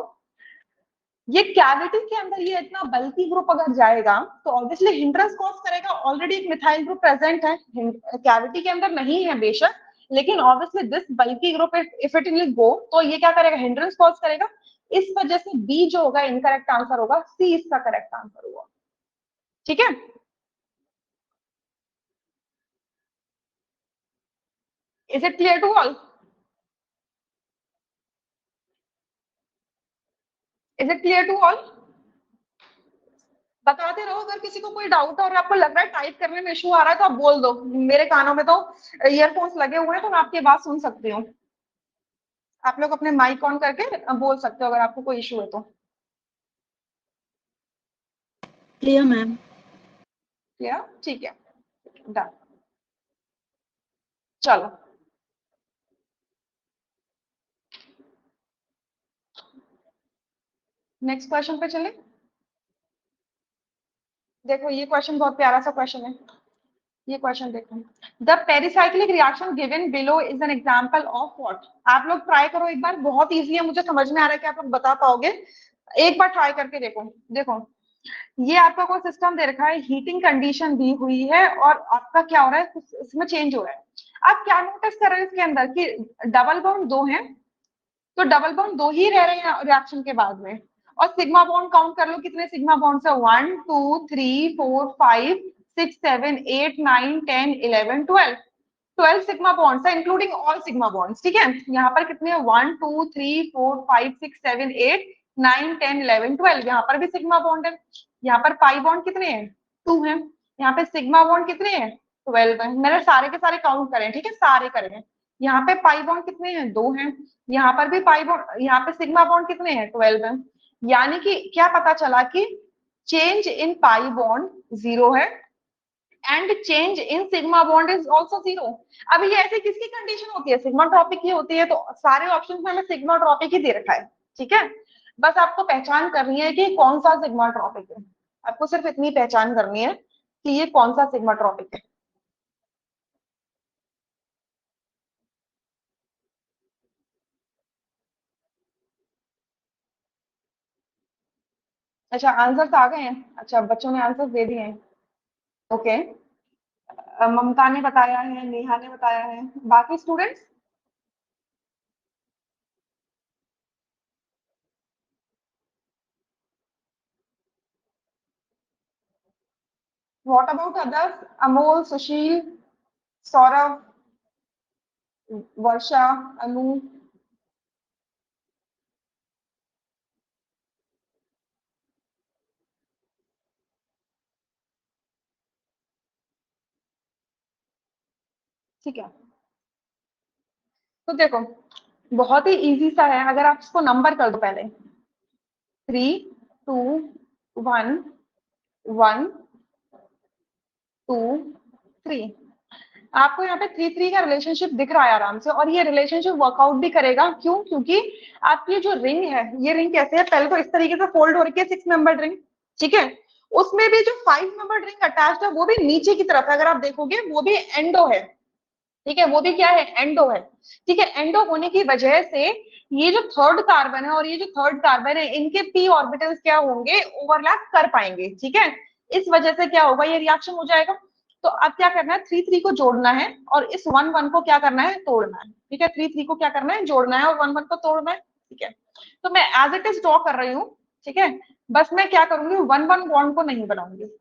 ये कैविटी के अंदर ये इतना बल्की ग्रुप अगर जाएगा तो ऑब्वियसली हिंड्रेंस कॉज करेगा, ऑलरेडी एक मिथाइल ग्रुप प्रेजेंट है कैविटी के अंदर, नहीं है बेशक, लेकिन obviously this bulky group if it will go, तो ये क्या करेगा, हिंड्रेंस कॉज करेगा। इस वजह से बी जो होगा इनकरेक्ट आंसर होगा, सी इसका करेक्ट आंसर होगा। ठीक है, is it clear to all? Is it clear to all? बताते रहो, अगर किसी को कोई डाउट और आपको लग रहा है टाइप करने में इशू आ रहा है तो आप बोल दो, मेरे कानों में तो ईयरफोन्स लगे हुए हैं तो मैं आपकी बात सुन सकती हूँ। आप लोग अपने माइक ऑन करके बोल सकते हो अगर आपको कोई इशू है तो। Clear ma'am. क्लियर, ठीक है, डन। चलो नेक्स्ट क्वेश्चन पे चले। देखो ये क्वेश्चन बहुत प्यारा सा क्वेश्चन है। ये क्वेश्चन देखो, the pericyclic reaction given below is an example of what. आप लोग ट्राई करो एक बार, बहुत इजी है, मुझे समझ में आ रहा है कि आप लोग बता पाओगे। एक बार ट्राई करके देखो। देखो ये आपका कोई सिस्टम दे रखा है, हीटिंग कंडीशन दी हुई है और आपका क्या हो रहा है, इसमें चेंज हो रहा है। आप क्या नोटिस कर रहे हैं इसके अंदर कि डबल बॉन्ड 2 हैं, तो डबल बॉन्ड 2 ही रह रहे हैं रिएक्शन के बाद में। और सिग्मा बॉन्ड काउंट कर लो, कितने सिग्मा बॉन्ड है, 1 2 3 4 5 6 7 8 9 10 11 12। 12 सिग्मा बॉन्ड्स है इंक्लूडिंग ऑल सिग्मा बॉन्ड्स, ठीक है। यहाँ पर कितने हैं, 1 2 3 4 5 6 7 8 9 10 11 12। यहाँ पर भी सिग्मा बॉन्ड है। यहाँ पर पाई बॉन्ड कितने हैं, 2 हैं। यहाँ पे सिग्मा बॉन्ड कितने हैं, 12 है। मैंने सारे के सारे काउंट करें, ठीक है, सारे करें। यहाँ पे पाई बॉन्ड कितने हैं, 2 हैं। यहाँ पर भी पाई बॉन्ड, यहाँ पे सिग्मा बॉन्ड कितने हैं, 12 है। यानी कि क्या पता चला कि चेंज इन पाई बॉन्ड 0 है and change in sigma bond is also 0। अब ये ऐसे किसकी कंडीशन होती है, सिग्माट्रोपिक की होती है, तो सारे ऑप्शंस में हमें सिग्माट्रोपिक ही दे रखा है, ठीक है। बस आपको पहचान करनी है कि कौन सा सिग्माट्रोपिक है। आपको सिर्फ इतनी पहचान करनी है कि ये कौन सा सिग्माट्रोपिक है। अच्छा आंसर्स आ गए हैं, अच्छा बच्चों ने आंसर्स दे दिए हैं, ओके। ममता ने बताया है, नेहा ने बताया है, बाकी students. What about others, Amol, Sushil, Saurabh, Varsha, Anu. ठीक है, तो देखो बहुत ही इजी सा है, अगर आप इसको नंबर कर दो पहले, 3 2 1 1 2 3। आपको यहाँ पे 3 3 का रिलेशनशिप दिख रहा है आराम से, और ये रिलेशनशिप वर्कआउट भी करेगा। क्यों, क्योंकि आपकी जो रिंग है, ये रिंग कैसे है, पहले तो इस तरीके से फोल्ड हो रही है 6 मेंबर रिंग, ठीक है। उसमें भी जो 5 मेंबर रिंग अटैच्ड है वो भी नीचे की तरफ है, अगर आप देखोगे वो भी एंडो है, ठीक है, वो भी क्या है, एंडो है, ठीक है। एंडो होने की वजह से ये जो थर्ड कार्बन है और ये जो थर्ड कार्बन है, इनके पी ऑर्बिटल्स क्या होंगे, ओवरलैप कर पाएंगे, ठीक है। इस वजह से क्या होगा, ये रिएक्शन हो जाएगा। तो अब क्या करना है, 3 3 को जोड़ना है और इस 1 1 को क्या करना है, तोड़ना है, ठीक है। 3 3 को क्या करना है, जोड़ना है और 1 1 को तोड़ना है, ठीक है। तो मैं एज इट इज ड्रॉ कर रही हूँ, ठीक है। बस मैं क्या करूंगी, 1 1 बॉन्ड को नहीं बनाऊंगी।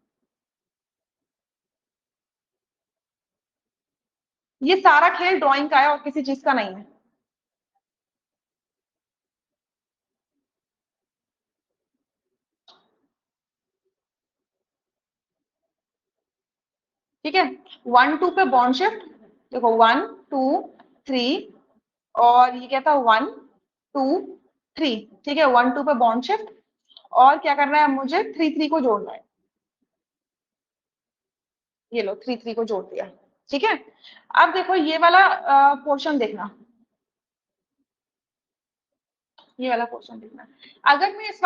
ये सारा खेल ड्राइंग का है और किसी चीज का नहीं है। ठीक है, 1 2 पे बॉन्ड शिफ्ट, देखो 1 2 3, और ये क्या था, 1 2 3, ठीक है। 1 2 पे बॉन्ड शिफ्ट, और क्या करना है मुझे, 3 3 को जोड़ना है। ये लो 3 3 को जोड़ दिया, ठीक है। अब देखो ये वाला पोर्शन देखना, ये वाला पोर्शन देखना। अगर मैं इस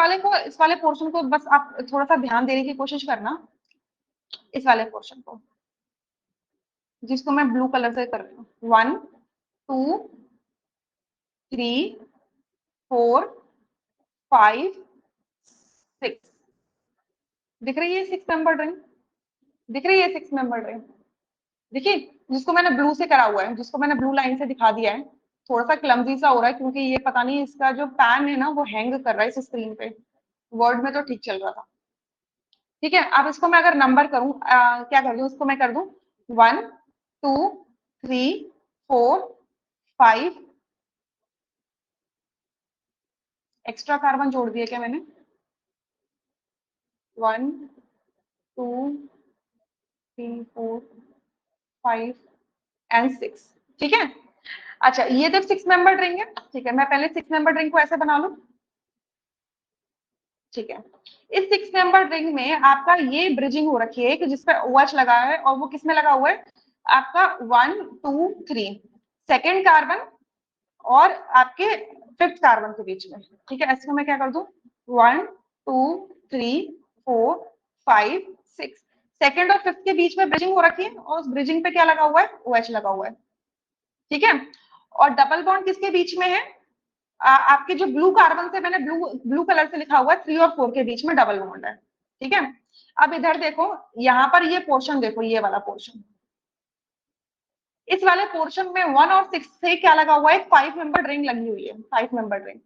वाले पोर्शन को, बस आप थोड़ा सा ध्यान देने की कोशिश करना, इस वाले पोर्शन को, जिसको मैं ब्लू कलर से कर रही हूँ, 1 2 3 4 5 6, दिख रही है 6 मेंबर रिंग, दिख रही है 6 मेंबर रिंग, देखिए। जिसको मैंने ब्लू से करा हुआ है, जिसको मैंने ब्लू लाइन से दिखा दिया है। थोड़ा सा क्लमजी सा हो रहा है क्योंकि ये पता नहीं इसका जो पैन है ना वो हैंग कर रहा है इस स्क्रीन पे। वर्ड में तो ठीक चल रहा था, ठीक है। अब इसको मैं अगर नंबर करूं, क्या कर दूं, इसको मैं कर दूं 1 2 3 4 5, एक्स्ट्रा कार्बन जोड़ दिया क्या मैंने, 1 2 3 4 5 एंड 6, ठीक है। अच्छा ये जब 6 मेंबर रिंग है, ठीक है, मैं पहले 6 मेंबर रिंग को ऐसे बना लूं, ठीक है। इस 6 मेंबर रिंग में आपका ये ब्रिजिंग हो रखी है कि जिसपे OH लगा है और वो किसमें लगा हुआ है आपका 1 2 3 सेकेंड कार्बन और आपके 5th कार्बन के बीच में। ठीक है, ऐसे मैं क्या कर दूं 1 2 3 4 5 6 सेकेंड और 5th के बीच में ब्रिजिंग हो रखी है और उस ब्रिजिंग पे क्या लगा हुआ है OH लगा हुआ है। ठीक है, और डबल बॉन्ड किसके बीच में है आपके जो ब्लू कार्बन से मैंने ब्लू कलर से लिखा हुआ है 3 और 4 के बीच में डबल बॉन्ड है। ठीक है, अब इधर देखो यहाँ पर ये पोर्शन देखो, ये वाला पोर्शन, इस वाले पोर्शन में 1 और 6 से क्या लगा हुआ है 5 मेंबर रिंग लगी हुई है 5 मेंबर रिंग।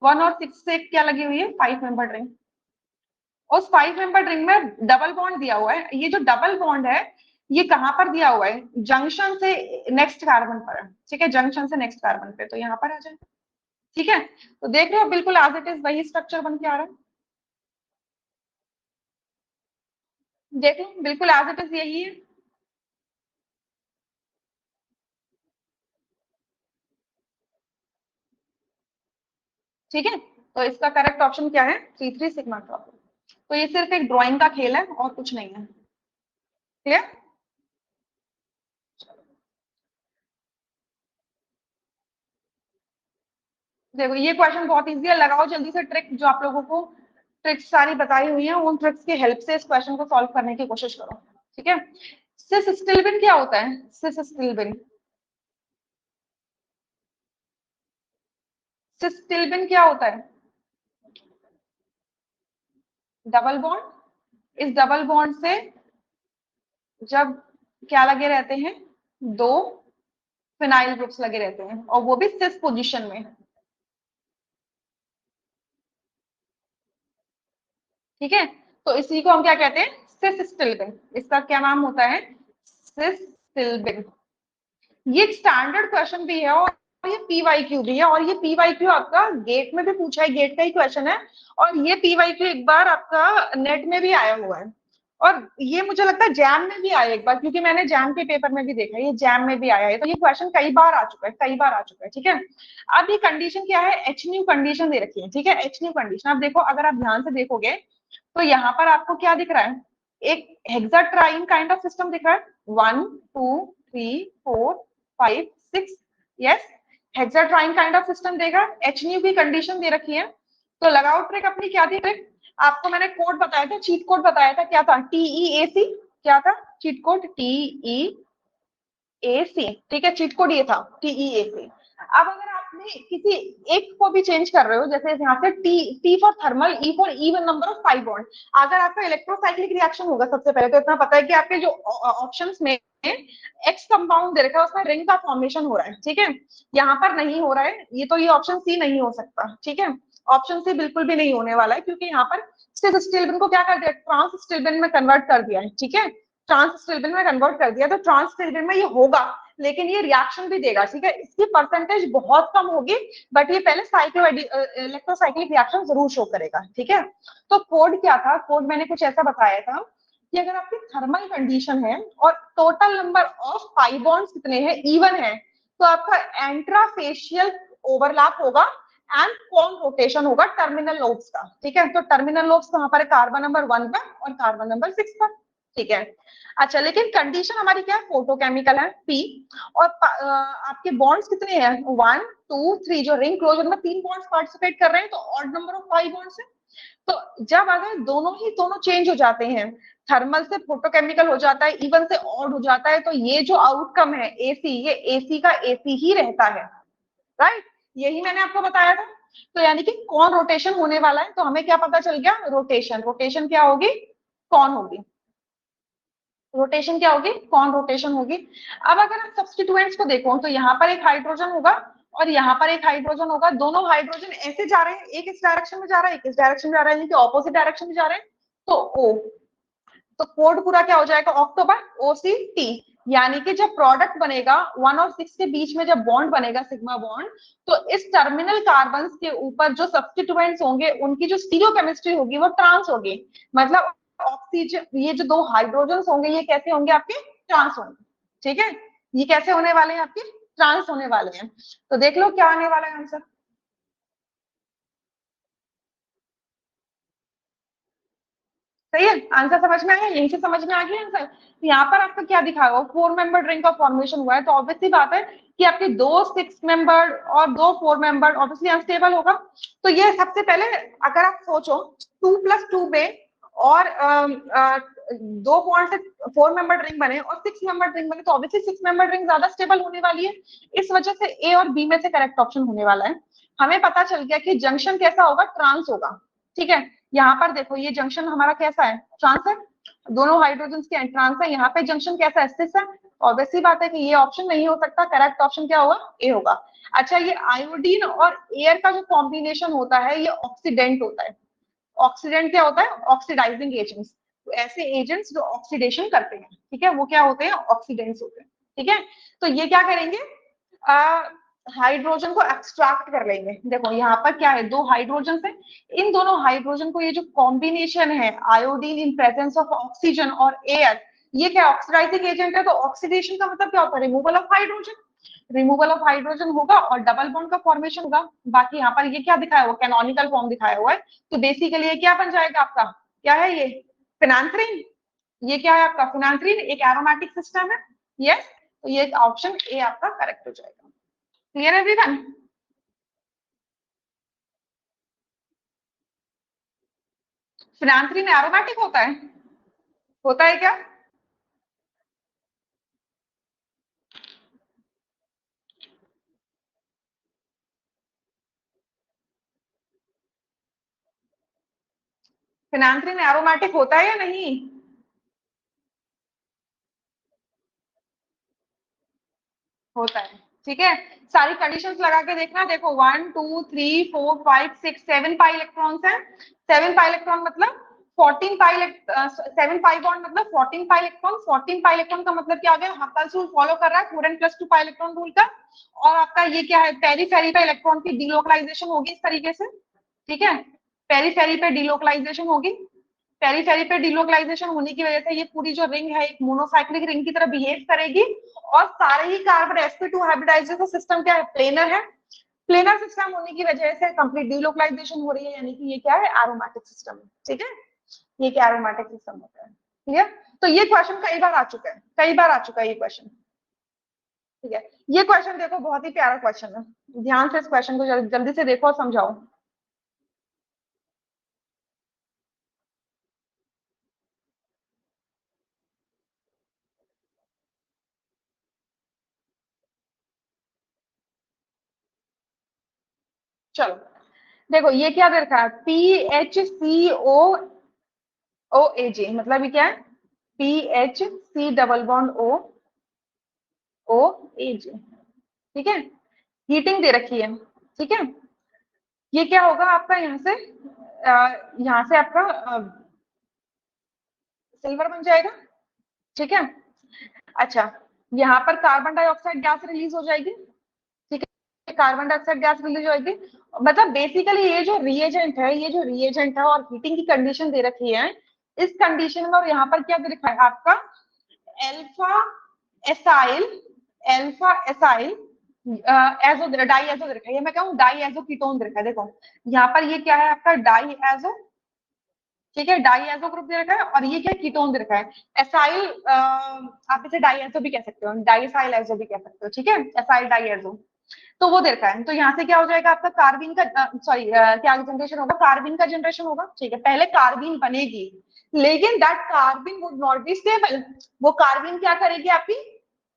1 और 6 से क्या लगी हुई है 5 मेंबर रिंग। उस 5 मेंबर रिंग में डबल बॉन्ड दिया हुआ है। ये जो डबल बॉन्ड है ये कहां पर दिया हुआ है जंक्शन से नेक्स्ट कार्बन पर है। ठीक है, जंक्शन से नेक्स्ट कार्बन पे, तो यहाँ पर आ जाए। ठीक है, तो देख रहे हो बिल्कुल एज इट इज वही स्ट्रक्चर बन के आ रहा है। देख लो बिल्कुल एज इट इज यही है। ठीक है, तो इसका करेक्ट ऑप्शन क्या है 3 सिग्मा ट्रॉपिक। तो ये सिर्फ एक ड्राइंग का खेल है और कुछ नहीं है। क्लियर? देखो ये क्वेश्चन बहुत इजी है, लगाओ जल्दी से ट्रिक, जो आप लोगों को ट्रिक्स सारी बताई हुई है उन ट्रिक्स की हेल्प से इस क्वेश्चन को सॉल्व करने की कोशिश करो। ठीक है, सिस स्टिल्बिन क्या होता है? सिस स्टिल्बिन, सिस स्टिल्बिन क्या होता है? Double bond. इस डबल बॉन्ड से जब क्या लगे रहते हैं, 2 फिनाइल ग्रुप्स लगे रहते हैं और वो भी सिस पोजीशन में। ठीक है, तो इसी को हम क्या कहते हैं सिस स्टिल्बिन। इसका क्या नाम होता है सिस स्टिल्बिन। ये एक स्टैंडर्ड क्वेश्चन भी है और ये पीवाईक्यू भी है, और ये पीवाईक्यू आपका गेट में भी पूछा है, गेट का ही क्वेश्चन है। और ये पीवाईक्यू एक बार आपका नेट में भी आया हुआ है और ये मुझे लगता है जैम में भी आया एक बार, क्योंकि मैंने जैम के पेपर में भी देखा है, ये जैम में भी आया है। तो ये क्वेश्चन कई बार आ चुका है, कई बार आ चुका है। ठीक है, अब ये कंडीशन क्या है एच न्यू कंडीशन दे रखी है। ठीक है, एच न्यू कंडीशन अब देखो, अगर आप ध्यान से देखोगे तो यहाँ पर आपको क्या दिख रहा है एक हेक्साट्राइन काइंड ऑफ सिस्टम दिख रहा है 1 2 3 4 5 6 यस, हेक्साट्राइन काइंड ऑफ सिस्टम देगा, एच न्यू की कंडीशन दे रखी है। तो लगाओ ट्रिक अपनी, क्या थी ट्रिक? आपको मैंने कोड बताया था, चीट कोड बताया था, क्या था TEAC, क्या था चीट कोड TEAC। ठीक है, चीट कोड ये था TEAC। अब अगर आपने किसी एक को भी चेंज कर रहे हो, जैसे यहाँ से T for thermal, E for even number of 5 bond, अगर आपका इलेक्ट्रोसाइक्लिक रिएक्शन होगा, सबसे पहले तो इतना पता है कि आपके जो ऑप्शंस में एक्स कंपाउंड दे रखा है उसमें रिंग का फॉर्मेशन हो रहा है। ठीक है, यहाँ पर नहीं हो रहा है, ये तो ये ऑप्शन सी नहीं हो सकता। ठीक है, ऑप्शन सी बिल्कुल भी नहीं होने वाला है, क्योंकि यहाँ पर सिस स्टिल्बिन को क्या कर दिया ट्रांस स्टिल्बिन में कन्वर्ट कर दिया है। ठीक है, ट्रांस स्टिल्बिन में कन्वर्ट कर दिया, तो ट्रांस स्टिल्बिन में ये होगा लेकिन ये रिएक्शन भी देगा। ठीक है, इसकी परसेंटेज बहुत कम होगी बट ये पहले साइक्लो इलेक्ट्रोसाइक्लिक रिएक्शन जरूर शो करेगा। ठीक है, तो कोड क्या था, कोड मैंने कुछ ऐसा बताया था कि अगर आपकी थर्मल कंडीशन है और total number of pi bonds कितने हैं इवन है, तो आपका एंट्राफेशियल ओवरलैप होगा एंड कॉन रोटेशन होगा टर्मिनल लोब्स का। ठीक है, तो टर्मिनल लोब्स कहां पर है कार्बन नंबर 1 पर और कार्बन नंबर 6 पर। ठीक है, अच्छा लेकिन कंडीशन हमारी क्या है फोटोकेमिकल है पी, और आपके बॉन्ड्स कितने हैं 1 2 3, जो रिंग क्लोजर में 3 बॉन्ड्स पार्टिसिपेट कर रहे हैं तो ऑड नंबर ऑफ 5 बॉन्ड्स है। तो जब अगर दोनों चेंज हो जाते हैं, थर्मल से फोटोकेमिकल हो जाता है, इवन से ऑड हो जाता है, तो ये जो आउटकम है एसी, ये एसी का एसी ही रहता है। राइट, यही मैंने आपको बताया था। तो यानी कि कौन रोटेशन होने वाला है, तो हमें क्या पता चल गया रोटेशन, रोटेशन क्या होगी कौन होगी, रोटेशन क्या होगी कौन रोटेशन होगी। अब अगर आप सब्स्टिट्यूएंट्स को देखो तो यहाँ पर एक हाइड्रोजन होगा और यहाँ पर एक हाइड्रोजन होगा, दोनों हाइड्रोजन ऐसे जा रहे हैं, एक इस डायरेक्शन में जा रहा है एक इस डायरेक्शन में जा रहा है, यानी ऑपोजिट डायरेक्शन में जा रहे हैं। तो ओ, तो कोड पूरा क्या हो जाएगा ऑक्टोबर OCT, यानी कि जब प्रोडक्ट बनेगा 1 और 6 के बीच में जब बॉन्ड बनेगा सिग्मा बॉन्ड, तो इस टर्मिनल कार्बन के ऊपर जो सब्स्टिट्यूएंट्स होंगे उनकी जो स्टीरियोकेमिस्ट्री होगी वो ट्रांस होगी, मतलब ऑक्सीजन, ये जो 2 हाइड्रोजन होंगे ये कैसे होंगे आपके ट्रांस होंगे। ठीक है, ये कैसे होने वाले हैं आपके ट्रांस होने वाले हैं। तो देख लो क्या आने वाला है आंसर। सही है, आंसर समझ में आया, यहीं से समझ में आ गया आंसर। तो यहाँ पर आपका क्या दिखा हुआ, 4 मेंबर रिंग का फॉर्मेशन हुआ है, तो ऑब्वियसली बात है कि आपके 2 6 मेंबर और 2 4 मेंबर ऑब्वियसली अनस्टेबल होगा। तो ये सबसे पहले अगर आप सोचो 2+2 में और 2 पॉइंट से 4 मेंबर रिंग बने और 6 मेंबर रिंग बने, तो ऑब्वियसली 6 मेंबर रिंग ज्यादा स्टेबल होने वाली है। इस वजह से ए और बी में से करेक्ट ऑप्शन होने वाला है। हमें पता चल गया कि जंक्शन कैसा होगा, ट्रांस होगा। ठीक है, यहाँ पर देखो ये जंक्शन हमारा कैसा है, ट्रांस है, दोनों हाइड्रोजन के एंट्रांस है। यहाँ पे जंक्शन कैसा है, सिस है। ऑब्वियसली बात है कि ये ऑप्शन नहीं हो सकता, करेक्ट ऑप्शन क्या होगा, ए होगा। अच्छा, ये आयोडीन और एयर का जो कॉम्बिनेशन होता है ये ऑक्सीडेंट होता है। ऑक्सीडेंट क्या होता है, ऑक्सीडाइजिंग एजेंट्स। तो ऐसे एजेंट्स जो ऑक्सीडेशन करते हैं, ठीक है, वो क्या होते हैं, ऑक्सीडेंट्स होते हैं। ठीक है, तो ये क्या करेंगे, हाइड्रोजन को एक्सट्रैक्ट कर लेंगे। देखो यहाँ पर क्या है, 2 हाइड्रोजन है, इन दोनों हाइड्रोजन को ये जो कॉम्बिनेशन है iodine in presence of oxygen और एयर, ये क्या ऑक्सीडाइजिंग एजेंट है। तो ऑक्सीडेशन का मतलब क्या होता है, removal of hydrogen. Removal of hydrogen होगा और डबल बॉन्ड का फॉर्मेशन होगा। बाकी यहाँ पर ये क्या दिखाया हुआ, कैनोनिकल फॉर्म दिखाया हुआ है। तो बेसिकली ये क्या बन जाएगा आपका, क्या है ये, फिनांथ्रीन। ये क्या है आपका, फिनांथ्रीन एक एरोमेटिक सिस्टम है। यस, तो ये ऑप्शन ए आपका करेक्ट हो जाएगा। Clear everyone. फिनांथ्रीन एरोमेटिक होता है क्या, फिनांथ्रीन एरोमेटिक होता है या नहीं। होता है, ठीक है। सारी कंडीशंस लगा के देखना, देखो 1 2 3 4 5 6 7 पाई इलेक्ट्रॉन्स हैं। 7 पाई इलेक्ट्रॉन मतलब 14 पाई 7 पाई बॉन्ड मतलब 14 पाई इलेक्ट्रॉन। 14 पाई इलेक्ट्रॉन का मतलब क्या हो गया, हक्सल रूल फॉलो कर रहा है 4n+2 पाई इलेक्ट्रॉन रूल का। और आपका ये क्या है, पेरीफेरी पे इलेक्ट्रॉन की डीलोकलाइजेशन होगी इस तरीके से। ठीक है, पेरीफेरी पे डीलोकलाइजेशन होगी। पेरीफेरी पे डीलोकलाइजेशन होने की वजह से ये पूरी जो रिंग है एक मोनोसाइक्लिक रिंग की तरह बिहेव करेगी। और सारे ही कार्बन sp2 हाइब्रिडाइजेशन का सिस्टम क्या है, प्लेनर है। प्लेनर सिस्टम होने की वजह से कंप्लीट डीलोकलाइजेशन हो रही है, यानी कि ये क्या है, एरोमेटिक सिस्टम है। ठीक है, ये क्या एरोमेटिक सिस्टम होता है। क्लियर। तो ये क्वेश्चन कई बार आ चुका है, कई बार आ चुका है ये क्वेश्चन। ठीक है, ये क्वेश्चन देखो बहुत ही प्यारा क्वेश्चन है, ध्यान से इस क्वेश्चन को जल्दी से देखो और समझाओ। चलो देखो ये क्या दे रखा है, PHCOOAG, मतलब ये क्या है, PHC डबल बॉन्ड OAG। ठीक है, हीटिंग दे रखी है। ठीक है, ये क्या होगा आपका, यहाँ से आपका सिल्वर बन जाएगा। ठीक है, अच्छा, यहाँ पर कार्बन डाइऑक्साइड गैस रिलीज हो जाएगी। ठीक है, कार्बन डाइऑक्साइड गैस रिलीज होगी। मतलब बेसिकली ये जो रिएजेंट है, ये जो रिएजेंट है और हीटिंग की कंडीशन दे रखी है, इस कंडीशन में और यहाँ पर क्या दे रखा है आपका, alpha acyl, alpha acyl azo dye azo दे रखा है, ये मैं कहूँ डाई एजो कीटोन दे रखा है। देखो यहाँ पर ये क्या है आपका, डाई एजो। ठीक है, डाई एजो ग्रुप दे रखा है और ये क्या कीटोन दे रखा है, एसाइल। आप इसे डाई एजो भी कह सकते हो, डाइसाइल एजो भी कह सकते हो। ठीक है, एसाइल डाई एजो, तो वो दे रखा है। तो यहाँ से क्या हो जाएगा आपका, कार्बिन का सॉरी क्या जनरेशन होगा, कार्बिन का जनरेशन होगा। ठीक है, पहले कार्बिन बनेगी, लेकिन that कार्बिन would not be stable. वो कार्बिन क्या करेगी, आपकी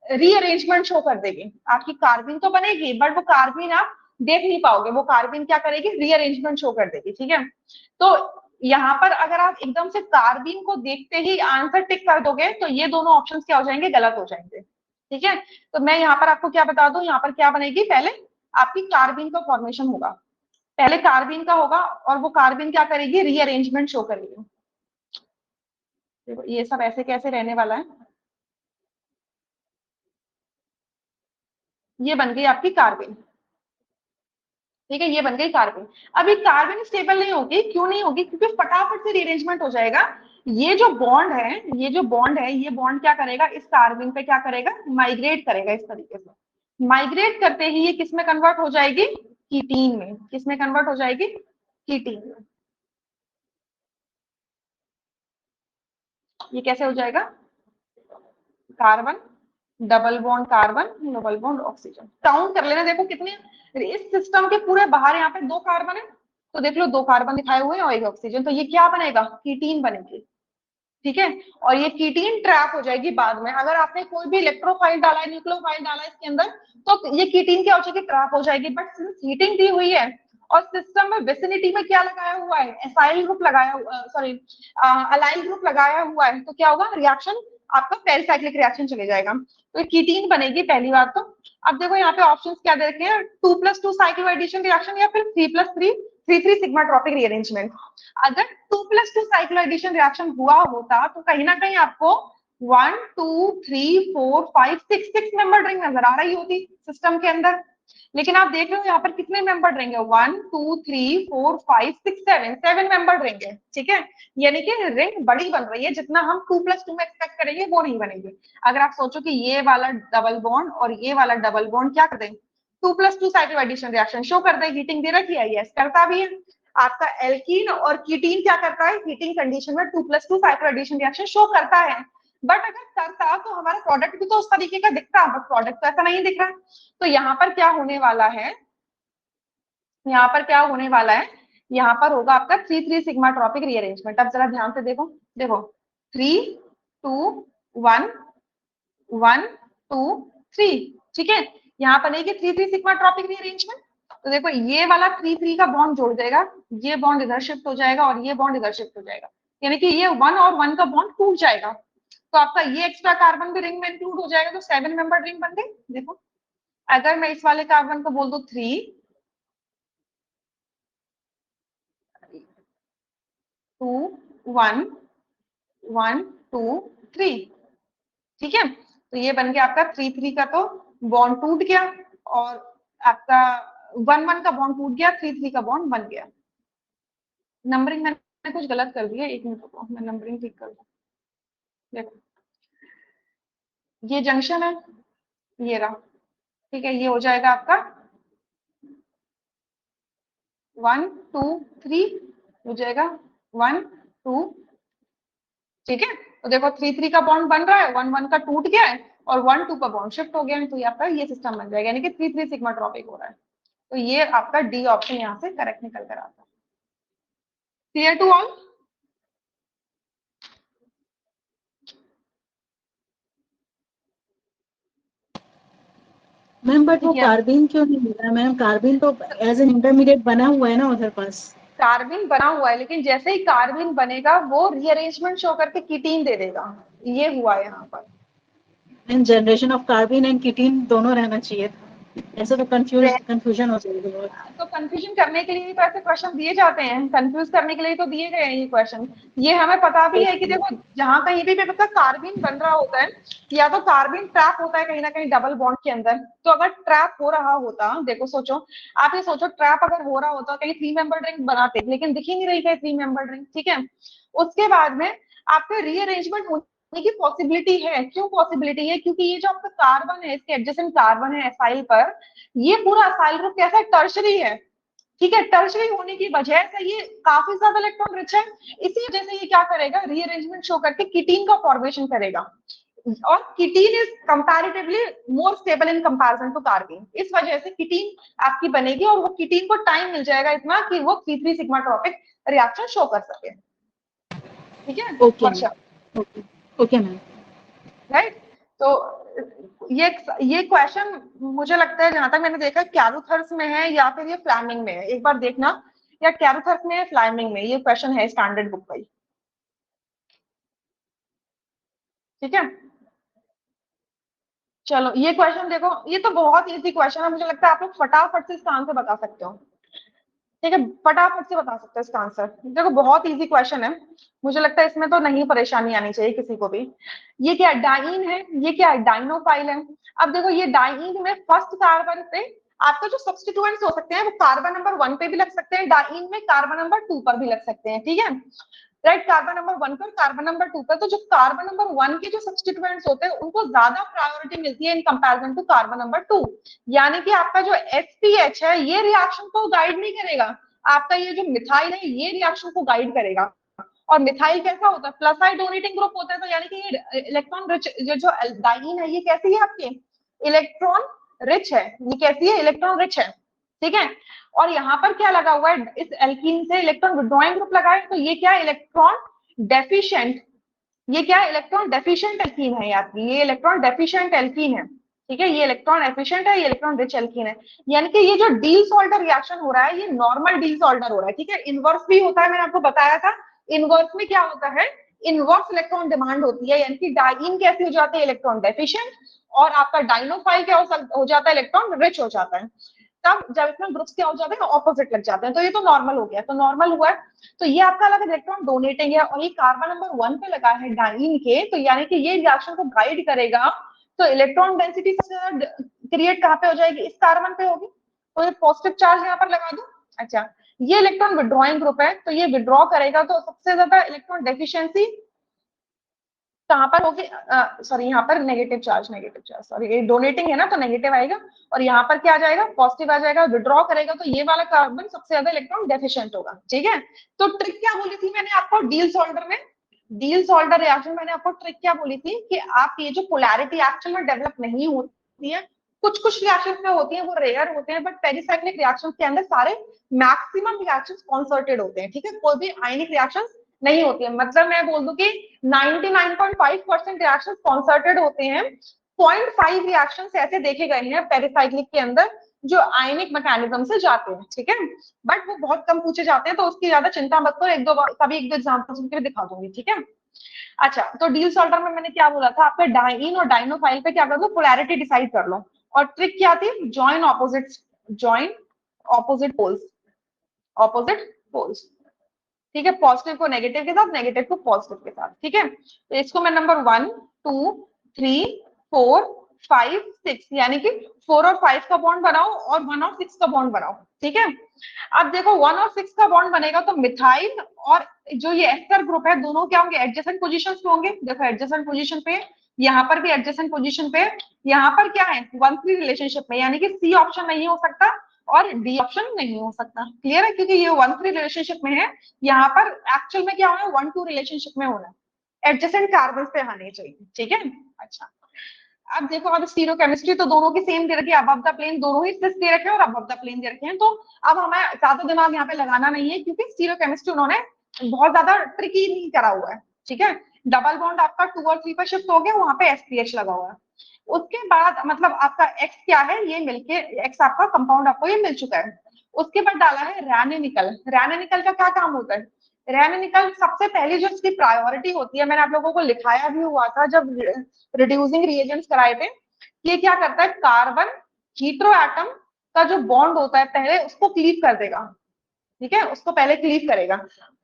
रीअरेंजमेंट शो कर देगी। आपकी कार्बिन तो बनेगी बट वो कार्बिन आप देख नहीं पाओगे, वो कार्बिन क्या करेगी, रीअरेंजमेंट शो कर देगी। ठीक है, तो यहाँ पर अगर आप एकदम से कार्बिन को देखते ही आंसर टिक कर दोगे तो ये दोनों ऑप्शंस क्या हो जाएंगे, गलत हो जाएंगे। ठीक है, तो मैं यहाँ पर आपको क्या बता दूं, यहाँ पर क्या बनेगी, पहले आपकी कार्बिन का फॉर्मेशन होगा, पहले कार्बिन का होगा और वो कार्बिन क्या करेगी, रीअरेंजमेंट शो करेगी। देखो ये सब ऐसे कैसे रहने वाला है, ये बन गई आपकी कार्बिन। ठीक है, ये बन गई कार्बिन। अभी कार्बिन स्टेबल नहीं होगी, क्यों नहीं होगी, क्योंकि फटाफट से रीअरेंजमेंट हो जाएगा। ये जो बॉन्ड है, ये जो बॉन्ड है, ये बॉन्ड क्या करेगा, इस कार्बिन पे क्या करेगा, माइग्रेट करेगा इस तरीके से। माइग्रेट करते ही ये किस में कन्वर्ट हो जाएगी, कीटीन में। किस में कन्वर्ट हो जाएगी, कीटीन में। ये कैसे हो जाएगा, carbon double bond carbon double bond oxygen. Count कर लेना, देखो कितने इस सिस्टम के पूरे बाहर यहाँ पे 2 कार्बन है, तो देख लो 2 कार्बन दिखाए हुए हैं और 1 ऑक्सीजन, तो ये क्या बनेगा, कीटीन बनेगी। ठीक है, और ये कीटीन ट्रैप हो जाएगी बाद में, अगर आपने कोई भी इलेक्ट्रोफाइल डाला है, न्यूक्लियोफाइल डाला है इसके अंदर, तो ये कीटीन क्या हो जाएगी, ट्रैप हो जाएगी। बट सिंस हीटिंग दी हुई है और सिस्टम में विसिनिटी में क्या लगाया हुआ है, एसाइल ग्रुप लगाया, सॉरी अलाइल ग्रुप लगाया हुआ है, तो क्या होगा, रिएक्शन आपका पेरिसाइक्लिक रिएक्शन चले जाएगा, तो कीटीन बनेगी पहली बात तो। अब देखो यहाँ पे ऑप्शंस क्या दे रखे हैं, 2+2 साइक्लो एडिशन रिएक्शन या फिर 3+3 3 सिग्मा ट्रॉपिक रीअरेंजमेंट। अगर 2+2 साइक्लो एडिशन रिएक्शन हुआ होता तो कहीं ना कहीं आपको 1 2 3 4 5 6 मेंबर रिंग नजर आ रही होती सिस्टम के अंदर, लेकिन आप देख रहे हो यहाँ पर कितने मेंबर रिंग है, 1 2 3 4 5 6 7 मेंबर रिंग है। ठीक है, यानी कि रिंग बड़ी बन रही है, जितना हम 2+2 में एक्सपेक्ट करेंगे वो नहीं बनेगी। अगर आप सोचो कि ये वाला डबल बॉन्ड और ये वाला डबल बॉन्ड क्या कर दें, 2+2 साइक्लो एडिशन रिएक्शन शो कर दे, हीटिंग दे रखी है, यस करता भी है। आपका एल्कीन और कीटीन क्या करता है, हीटिंग कंडीशन में 2+2 साइक्लो एडिशन रिएक्शन शो करता है, बट अगर करता तो हमारा प्रोडक्ट भी तो उस तरीके का दिखता, बट प्रोडक्ट तो ऐसा नहीं दिख रहा। तो यहाँ पर क्या होने वाला है, यहाँ पर क्या होने वाला है, यहाँ पर होगा आपका 3 सिग्मा ट्रॉपिक रीअरेंजमेंट। अब जरा ध्यान से देखो, देखो 3 2 1 1 2 3, ठीक है, यहाँ पर लेके 3 सिग्मा ट्रॉपिक रीअरेंजमेंट। तो देखो ये वाला 3 का बॉन्ड जोड़ देगा, ये बॉन्ड इधर शिफ्ट हो जाएगा और ये बॉन्ड इधर शिफ्ट हो जाएगा, यानी कि ये 1 और 1 का बॉन्ड टूट जाएगा, तो आपका ये एक्स्ट्रा कार्बन भी रिंग में इंक्लूड हो जाएगा, तो 7 मेंबर रिंग बन गई। देखो अगर मैं इस वाले कार्बन को बोल दूं 3 2 1 1 2 3, ठीक है, तो ये बन गया आपका 3 का तो बॉन्ड टूट गया, और आपका 1 का बॉन्ड टूट गया, 3 का बॉन्ड बन गया। नंबरिंग मैंने कुछ गलत कर दिया, 1 मिनट रुको मैं नंबरिंग ठीक कर दूं। देखो ये जंक्शन है, ये रहा, ठीक है, ये हो जाएगा आपका 1 2 3 हो जाएगा 1 2, ठीक है, तो देखो 3 का बॉन्ड बन रहा है, 1 का टूट गया है और 1 2 का बॉन्ड शिफ्ट हो गया है, तो आपका ये सिस्टम बन जाएगा, यानी कि 3 सिग्मा ट्रॉपिक हो रहा है, तो ये आपका डी ऑप्शन यहाँ से करेक्ट निकल कर आता है। Clear to all? Ma'am but वो ठीक है, कार्बिन क्यों नहीं मिल रहा मैम, कार्बिन तो एज एन इंटरमीडिएट बना हुआ है ना उधर पास। कार्बिन बना हुआ है, लेकिन जैसे ही कार्बिन बनेगा वो रीअरेंजमेंट शो करके कीटीन दे देगा, ये हुआ है यहाँ पर। And generation of carbene and ketene दोनों रहना चाहिए था, ऐसे तो कंफ्यूजन हो जाएगी बहुत। तो कंफ्यूजन करने के लिए तो ऐसे क्वेश्चन दिए जाते हैं, कंफ्यूज करने के लिए तो दिए गए हैं ये क्वेश्चन। ये हमें पता भी है कि देखो जहां कहीं भी पता कार्बिन बन रहा होता है, या तो कार्बिन ट्रैप होता है कहीं ना कहीं डबल बॉन्ड के अंदर, तो अगर ट्रैप हो रहा होता, देखो सोचो, आप ये सोचो ट्रैप अगर हो रहा होता कहीं 3 मेंबर रिंग बनाते, लेकिन दिख ही नहीं रही है 3 मेंबर रिंग, ठीक है, उसके बाद में आपके रीअरेंजमेंट होने की पॉसिबिलिटी है। क्यों पॉसिबिलिटी है, क्योंकि ये जो आपका कार्बन है, इसके एडजेसेंट कार्बन है एसाइल पर, ये पूरा असाइल ग्रुप कैसा है, टर्शरी है, ठीक है, टर्शरी होने की वजह से ये काफी ज्यादा इलेक्ट्रॉन रिच है, इसी वजह से ये क्या करेगा, रीअरेंजमेंट शो करके कीटीन का फॉर्मेशन करेगा, और ketene is comparatively more stable in comparison to carbene, इस वजह से कीटीन आपकी बनेगी, और वो कीटीन को टाइम मिल जाएगा इतना कि वो 3 सिग्मा ट्रॉपिक रिएक्शन शो कर सके। ठीक है, ओके वर्षा, ओके ओके मैम। राइट, तो ये क्वेश्चन मुझे लगता है जहां तक मैंने देखा कैरुथर्स में है या फिर ये फ्लैमिंग में है, एक बार देखना या कैरुथर्स में है फ्लैमिंग में, ये क्वेश्चन है स्टैंडर्ड बुक का ही, ठीक है। चलो ये क्वेश्चन देखो, ये तो बहुत इजी क्वेश्चन है, मुझे लगता है आप लोग फटाफट से इसका आंसर बता सकते हो, ठीक है, फटाफट से बता सकते हो इसका आंसर, देखो बहुत इजी क्वेश्चन है, मुझे लगता है इसमें तो नहीं परेशानी आनी चाहिए किसी को भी। ये क्या है, डाइन है, ये क्या है, डाइनोफाइल है। अब देखो ये डाइन में फर्स्ट कार्बन पे आपका जो सब्स्टिट्यूएंट्स हो सकते हैं वो कार्बन नंबर 1 पे भी लग सकते हैं, डाइन में कार्बन नंबर 2 पर भी लग सकते हैं, ठीक है, राइट, कार्बन नंबर 1 पर कार्बन नंबर 2 पर, तो जो कार्बन नंबर 1 के जो सब्स्टिट्यूएंट्स होते हैं उनको ज्यादा प्रायोरिटी मिलती है in comparison to carbon number 2, यानी कि आपका जो एसपीएच है ये रिएक्शन को गाइड नहीं करेगा, आपका ये जो मिथाइल है ये रिएक्शन को गाइड करेगा, और मिथाइल कैसा होता है, प्लस आई डोनेटिंग ग्रुप होता है, तो यानी कि ये इलेक्ट्रॉन रिच, जो डाइईन है ये कैसी है आपकी, इलेक्ट्रॉन रिच है, ये कैसी है, इलेक्ट्रॉन रिच है, ठीक है। और यहाँ पर क्या लगा हुआ है, इस एल्कीन से इलेक्ट्रॉन विड्रॉइंग ग्रुप लगा है, तो ये क्या है, इलेक्ट्रॉन डेफिशिएंट, ये क्या है, इलेक्ट्रॉन डेफिशिएंट एल्कीन है यार, ये इलेक्ट्रॉन डेफिशिएंट एल्कीन है, ठीक है, ये इलेक्ट्रॉन एफिशिएंट है, ये इलेक्ट्रॉन रिच एल्कीन है। यानी कि ये जो डी-सॉल्टर रिएक्शन हो रहा है ये नॉर्मल डी-सॉल्टर हो रहा है, ठीक है। इनवर्स भी होता है, मैंने आपको बताया था, इनवर्स में क्या होता है, इनवर्स इलेक्ट्रॉन डिमांड होती है, यानी कि डाइईन कैसे हो जाते हैं, इलेक्ट्रॉन डेफिशिएंट, और आपका डाइनोफाइल क्या हो जाता है, इलेक्ट्रॉन रिच हो जाता है। तब जब इसमें ग्रुप्स क्या हो जाते हैं, ऑपोजिट लग जाते हैं, तो ये तो नॉर्मल हो गया, तो नॉर्मल हुआ है। तो ये आपका अलग इलेक्ट्रॉन डोनेटिंग है, और ये कार्बन नंबर 1 पे लगा है डाइईन के, तो यानी कि ये रिएक्शन को गाइड करेगा, तो इलेक्ट्रॉन डेंसिटी सबसे ज्यादा क्रिएट कहाँ पे हो जाएगी, इस कार्बन पे होगी, तो ये पॉजिटिव चार्ज यहाँ पर लगा दो। अच्छा, ये इलेक्ट्रॉन विड्रॉइंग ग्रुप है, तो ये विड्रॉ करेगा, तो सबसे ज्यादा इलेक्ट्रॉन डेफिशिएंसी कहाँ पर होगी, सॉरी यहाँ पर नेगेटिव चार्ज, सॉरी ये डोनेटिंग है ना, तो नेगेटिव आएगा, और यहाँ पर क्या आ जाएगा, पॉजिटिव आ जाएगा, विड्रॉ करेगा, तो ये वाला कार्बन सबसे ज्यादा इलेक्ट्रॉन डेफिशिएंट होगा, ठीक है। तो ट्रिक क्या बोली थी मैंने आपको, डील-सॉल्टर में, डील-सॉल्टर रिएक्शन मैंने आपको ट्रिक क्या बोली थी, कि आप ये जो पोलैरिटी एक्चुअल में डेवलप नहीं होती है, कुछ कुछ रिएक्शन में होती है, वो रेयर होते हैं, बट पेरिसाइक्लिक रिएक्शन के अंदर सारे मैक्सिमम रिएक्शन कॉन्सर्टेड होते हैं, ठीक है, कोई भी आयनिक रिएक्शन नहीं होती है, मतलब मैं बोल दूं कि 99.5% रिएक्शंस कॉन्सर्टेड होते हैं, 0.5 रिएक्शंस ऐसे देखे गए हैं पेरिसाइक्लिक के अंदर जो आयनिक मैकेनिज्म से जाते हैं, ठीक है, बट वो बहुत कम पूछे जाते हैं, तो उसकी ज्यादा चिंता मत करो, एक दो एग्जांपल्स उनके भी दिखा दूंगी, ठीक है। अच्छा, तो डील-सॉल्टर में मैंने क्या बोला था, आपके डाइईन और डाइनोफाइल पे क्या कर लो, पोलैरिटी डिसाइड कर लो, और ट्रिक क्या थी, जॉइन ऑपोजिट पोल्स, ठीक है, पॉजिटिव को नेगेटिव के साथ, नेगेटिव को पॉजिटिव के साथ, ठीक है। तो इसको मैं नंबर 1 2 3 4 5 6 यानी कि 4 और 5 का बॉन्ड बनाओ, और 1 और 6 का बॉन्ड बनाओ, ठीक है। अब देखो 1 और 6 का बॉन्ड बनेगा, तो मिथाइल और जो ये एस्टर ग्रुप है, दोनों क्या होंगे, एडजेसेंट पोजीशंस पे होंगे, देखो एडजेसेंट पोजीशन पे, यहाँ पर भी एडजेसेंट पोजीशन पे, यहाँ पर क्या है 1-3 रिलेशनशिप में, यानी कि सी ऑप्शन नहीं हो सकता और डी ऑप्शन नहीं हो सकता, क्लियर है, क्योंकि ये 1-3 रिलेशनशिप में है, यहाँ पर एक्चुअल में क्या होना है, 1-2 रिलेशनशिप में होना है, एडजेसेंट कार्बन पे आने चाहिए, ठीक है। अच्छा, अब देखो, अब स्टीरियोकेमिस्ट्री तो दोनों की सेम दे रखी है, अबव द प्लेन दोनों ही सिस दे रखे हैं और अबव द प्लेन दे रखे हैं, तो अब हमें ज्यादा दिमाग यहाँ पे लगाना नहीं है, क्योंकि स्टीरियोकेमिस्ट्री उन्होंने बहुत ज्यादा ट्रिकी नहीं करा हुआ है, ठीक है। डबल बॉन्ड आपका 2 और 3 पर शिफ्ट हो गया, वहां पे SPH लगा हुआ है, उसके बाद मतलब आपका एक्स क्या है, ये मिलके एक्स आपका कंपाउंड आपको ये मिल चुका है, उसके बाद डाला है रैनिनिकल। रैनिनिकल का क्या काम होता है, रैनिनिकल सबसे पहली जो इसकी प्रायोरिटी होती है, मैंने आप लोगों को लिखाया भी हुआ था जब रिड्यूसिंग रिएजेंट्स कराए थे, ये क्या करता है, कार्बन हीट्रो एटम का जो बॉन्ड होता है पहले उसको क्लीव कर देगा, ठीक है, उसको पहले क्लीव करेगा,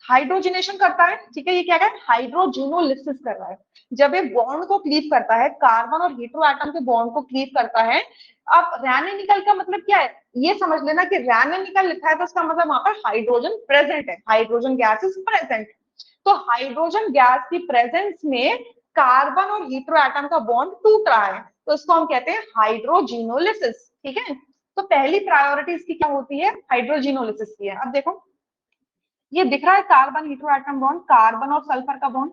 हाइड्रोजनेशन करता है, ठीक है, ये क्या है, हाइड्रोजिनोलिसिस कर रहा है, जब ये बॉन्ड को क्लीव करता है, कार्बन और हीट्रो एटम के बॉन्ड को क्लीव करता है। अब रैनिनिकल का मतलब क्या है, ये समझ लेना कि रैनिनिकल लिखा है तो उसका मतलब वहां पर हाइड्रोजन प्रेजेंट है, हाइड्रोजन गैस इज प्रेजेंट, तो हाइड्रोजन गैस की प्रेजेंस में कार्बन और हीट्रो एटम का बॉन्ड टूट रहा है, तो इसको हम कहते हैं हाइड्रोजिनोलिसिस, ठीक है। तो पहली प्रायोरिटी इसकी क्या होती है, हाइड्रोजिनोलिसिस की है। अब देखो ये दिख रहा है carbon hetero atom bond, carbon और सल्फर का बॉन्ड,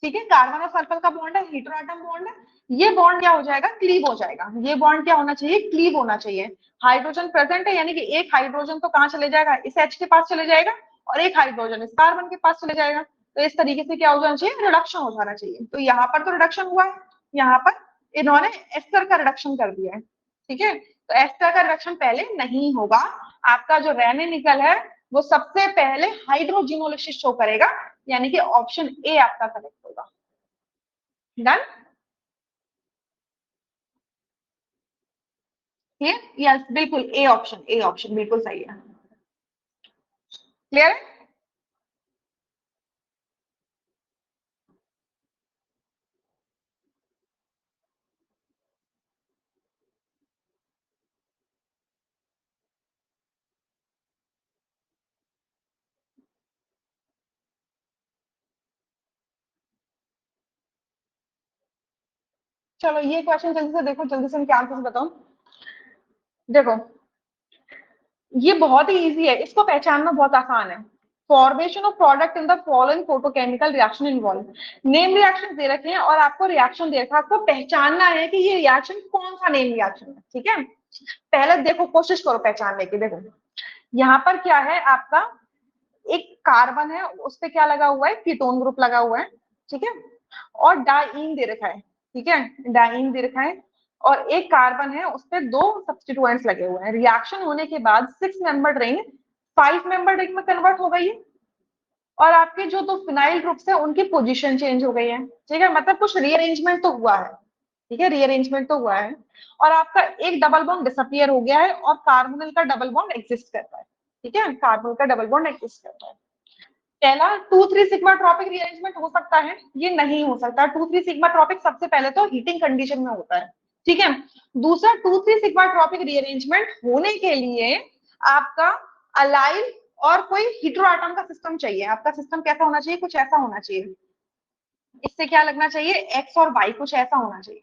ठीक है, कार्बन और सल्फर का बॉन्ड है, हीट्रो एटम बॉन्ड है, ये बॉन्ड क्या हो जाएगा, क्लीव हो जाएगा, ये बॉन्ड क्या होना चाहिए, क्लीव होना चाहिए, हाइड्रोजन प्रेजेंट है, यानी कि एक हाइड्रोजन तो कहाँ चले जाएगा, इस H के पास चले जाएगा, और एक हाइड्रोजन इस कार्बन के पास चले जाएगा, तो इस तरीके से क्या हो जाना चाहिए, रिडक्शन हो जाना चाहिए, तो यहाँ पर तो रिडक्शन हुआ है, यहाँ पर इन्होंने एस्टर का रिडक्शन कर दिया है, ठीक है, तो एस्टर का रिडक्शन पहले नहीं होगा, आपका जो रैनिनिकल है वो सबसे पहले हाइड्रोजिनोलिसिस शो करेगा, यानी कि ऑप्शन ए आपका करेक्ट होगा, डन, ठीक है, यस बिल्कुल ए ऑप्शन बिल्कुल सही है, क्लियर है। चलो ये क्वेश्चन जल्दी से देखो, जल्दी से इनके आंसर बताओ। देखो ये बहुत ही इजी है, इसको पहचानना बहुत आसान है, formation of product in the following photochemical reaction involve. Name reaction दे रखे हैं और आपको रिएक्शन दे रखा है, आपको पहचानना है कि ये रिएक्शन कौन सा नेम रिएक्शन है। ठीक है, पहले देखो, कोशिश करो पहचानने की। देखो यहाँ पर क्या है, आपका एक कार्बन है, उस पे क्या लगा हुआ है, कीटोन ग्रुप लगा हुआ है। ठीक है, और डाइईन दे रखा है। ठीक है, डाइईन दे रखा है, और एक कार्बन है, उस पे 2 सब्स्टिट्यूएंट्स लगे हुए हैं। रिएक्शन होने के बाद 6 मेंबर रिंग 5 मेंबर रिंग में कन्वर्ट हो गई है, और आपके जो 2 फिनाइल ग्रुप्स है उनकी पोजीशन चेंज हो गई है। ठीक है, मतलब कुछ रीअरेंजमेंट तो हुआ है। ठीक है, रीअरेंजमेंट तो हुआ है, और आपका एक डबल बॉन्ड डिसअपियर हो गया है और कार्बोनिल का डबल बॉन्ड एग्जिस्ट करता है। ठीक है, कार्बोनिल का डबल बॉन्ड एग्जिस्ट करता है। पहला 2,3 सिग्मा ट्रॉपिक रीअरेंजमेंट हो सकता है, ये नहीं हो सकता। 2,3 सिग्मा ट्रॉपिक सबसे पहले तो हीटिंग कंडीशन में होता है। ठीक है, दूसरा 2,3 सिग्मा ट्रॉपिक रीअरेंजमेंट होने के लिए आपका अलाइल और कोई हीटेरोएटम का सिस्टम चाहिए। आपका सिस्टम कैसा होना चाहिए, कुछ ऐसा होना चाहिए। इससे क्या लगना चाहिए, एक्स और वाई कुछ ऐसा होना चाहिए।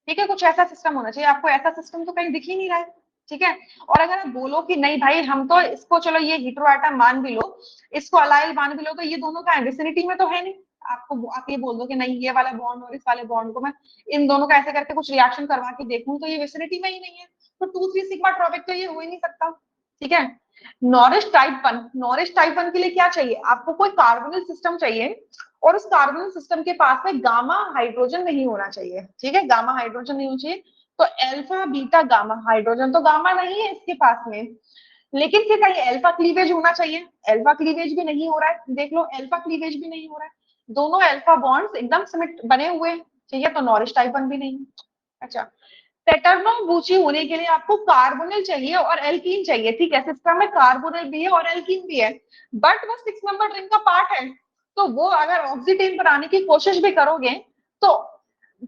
ठीक है, कुछ ऐसा सिस्टम होना चाहिए। आपको ऐसा सिस्टम तो कहीं दिख ही नहीं रहा है। ठीक है, और अगर आप बोलो कि नहीं भाई हम तो इसको, चलो ये हीटेरोएटम मान भी लो, इसको अलाइल मान भी लो, तो ये दोनों का विसिनिटी में तो है नहीं। आपको आप ये बोल दो कि नहीं, ये वाला बॉन्ड और इस वाले बॉन्ड को मैं इन दोनों का ऐसे करके कुछ रिएक्शन करवा के देखूं तो ये विसिनिटी में ही नहीं है, तो 2,3 सिग्मा ट्रॉपिक तो ये हो ही नहीं सकता। ठीक है, नॉरिश टाइप 1, नॉरिश टाइप 1 के लिए क्या चाहिए, आपको कोई कार्बोनिल सिस्टम चाहिए, और उस कार्बोनिल सिस्टम के पास में गामा हाइड्रोजन नहीं होना चाहिए। ठीक है, गामा हाइड्रोजन नहीं होना चाहिए, तो अल्फा बीटा गामा, हाइड्रोजन तो गामा नहीं है इसके पास में, लेकिन फिर कहीं अल्फा क्लीवेज होना चाहिए। अल्फा क्लीवेज भी नहीं हो रहा है, देख लो, अल्फा क्लीवेज भी नहीं हो रहा है, दोनों अल्फा बॉन्ड्स एकदम सिमेट बने हुए हैं। ठीक है, तो नॉरिश टाइप 1 भी नहीं। अच्छा, पेटर्नो बूची होने के लिए आपको कार्बोनिल चाहिए और एल्कीन चाहिए। ठीक है, सिस्टम में कार्बोनिल भी है और एल्कीन भी है, बट वो 6 मेंबर रिंग का पार्ट है, तो वो अगर ऑक्सीडेन पर आने की कोशिश भी करोगे तो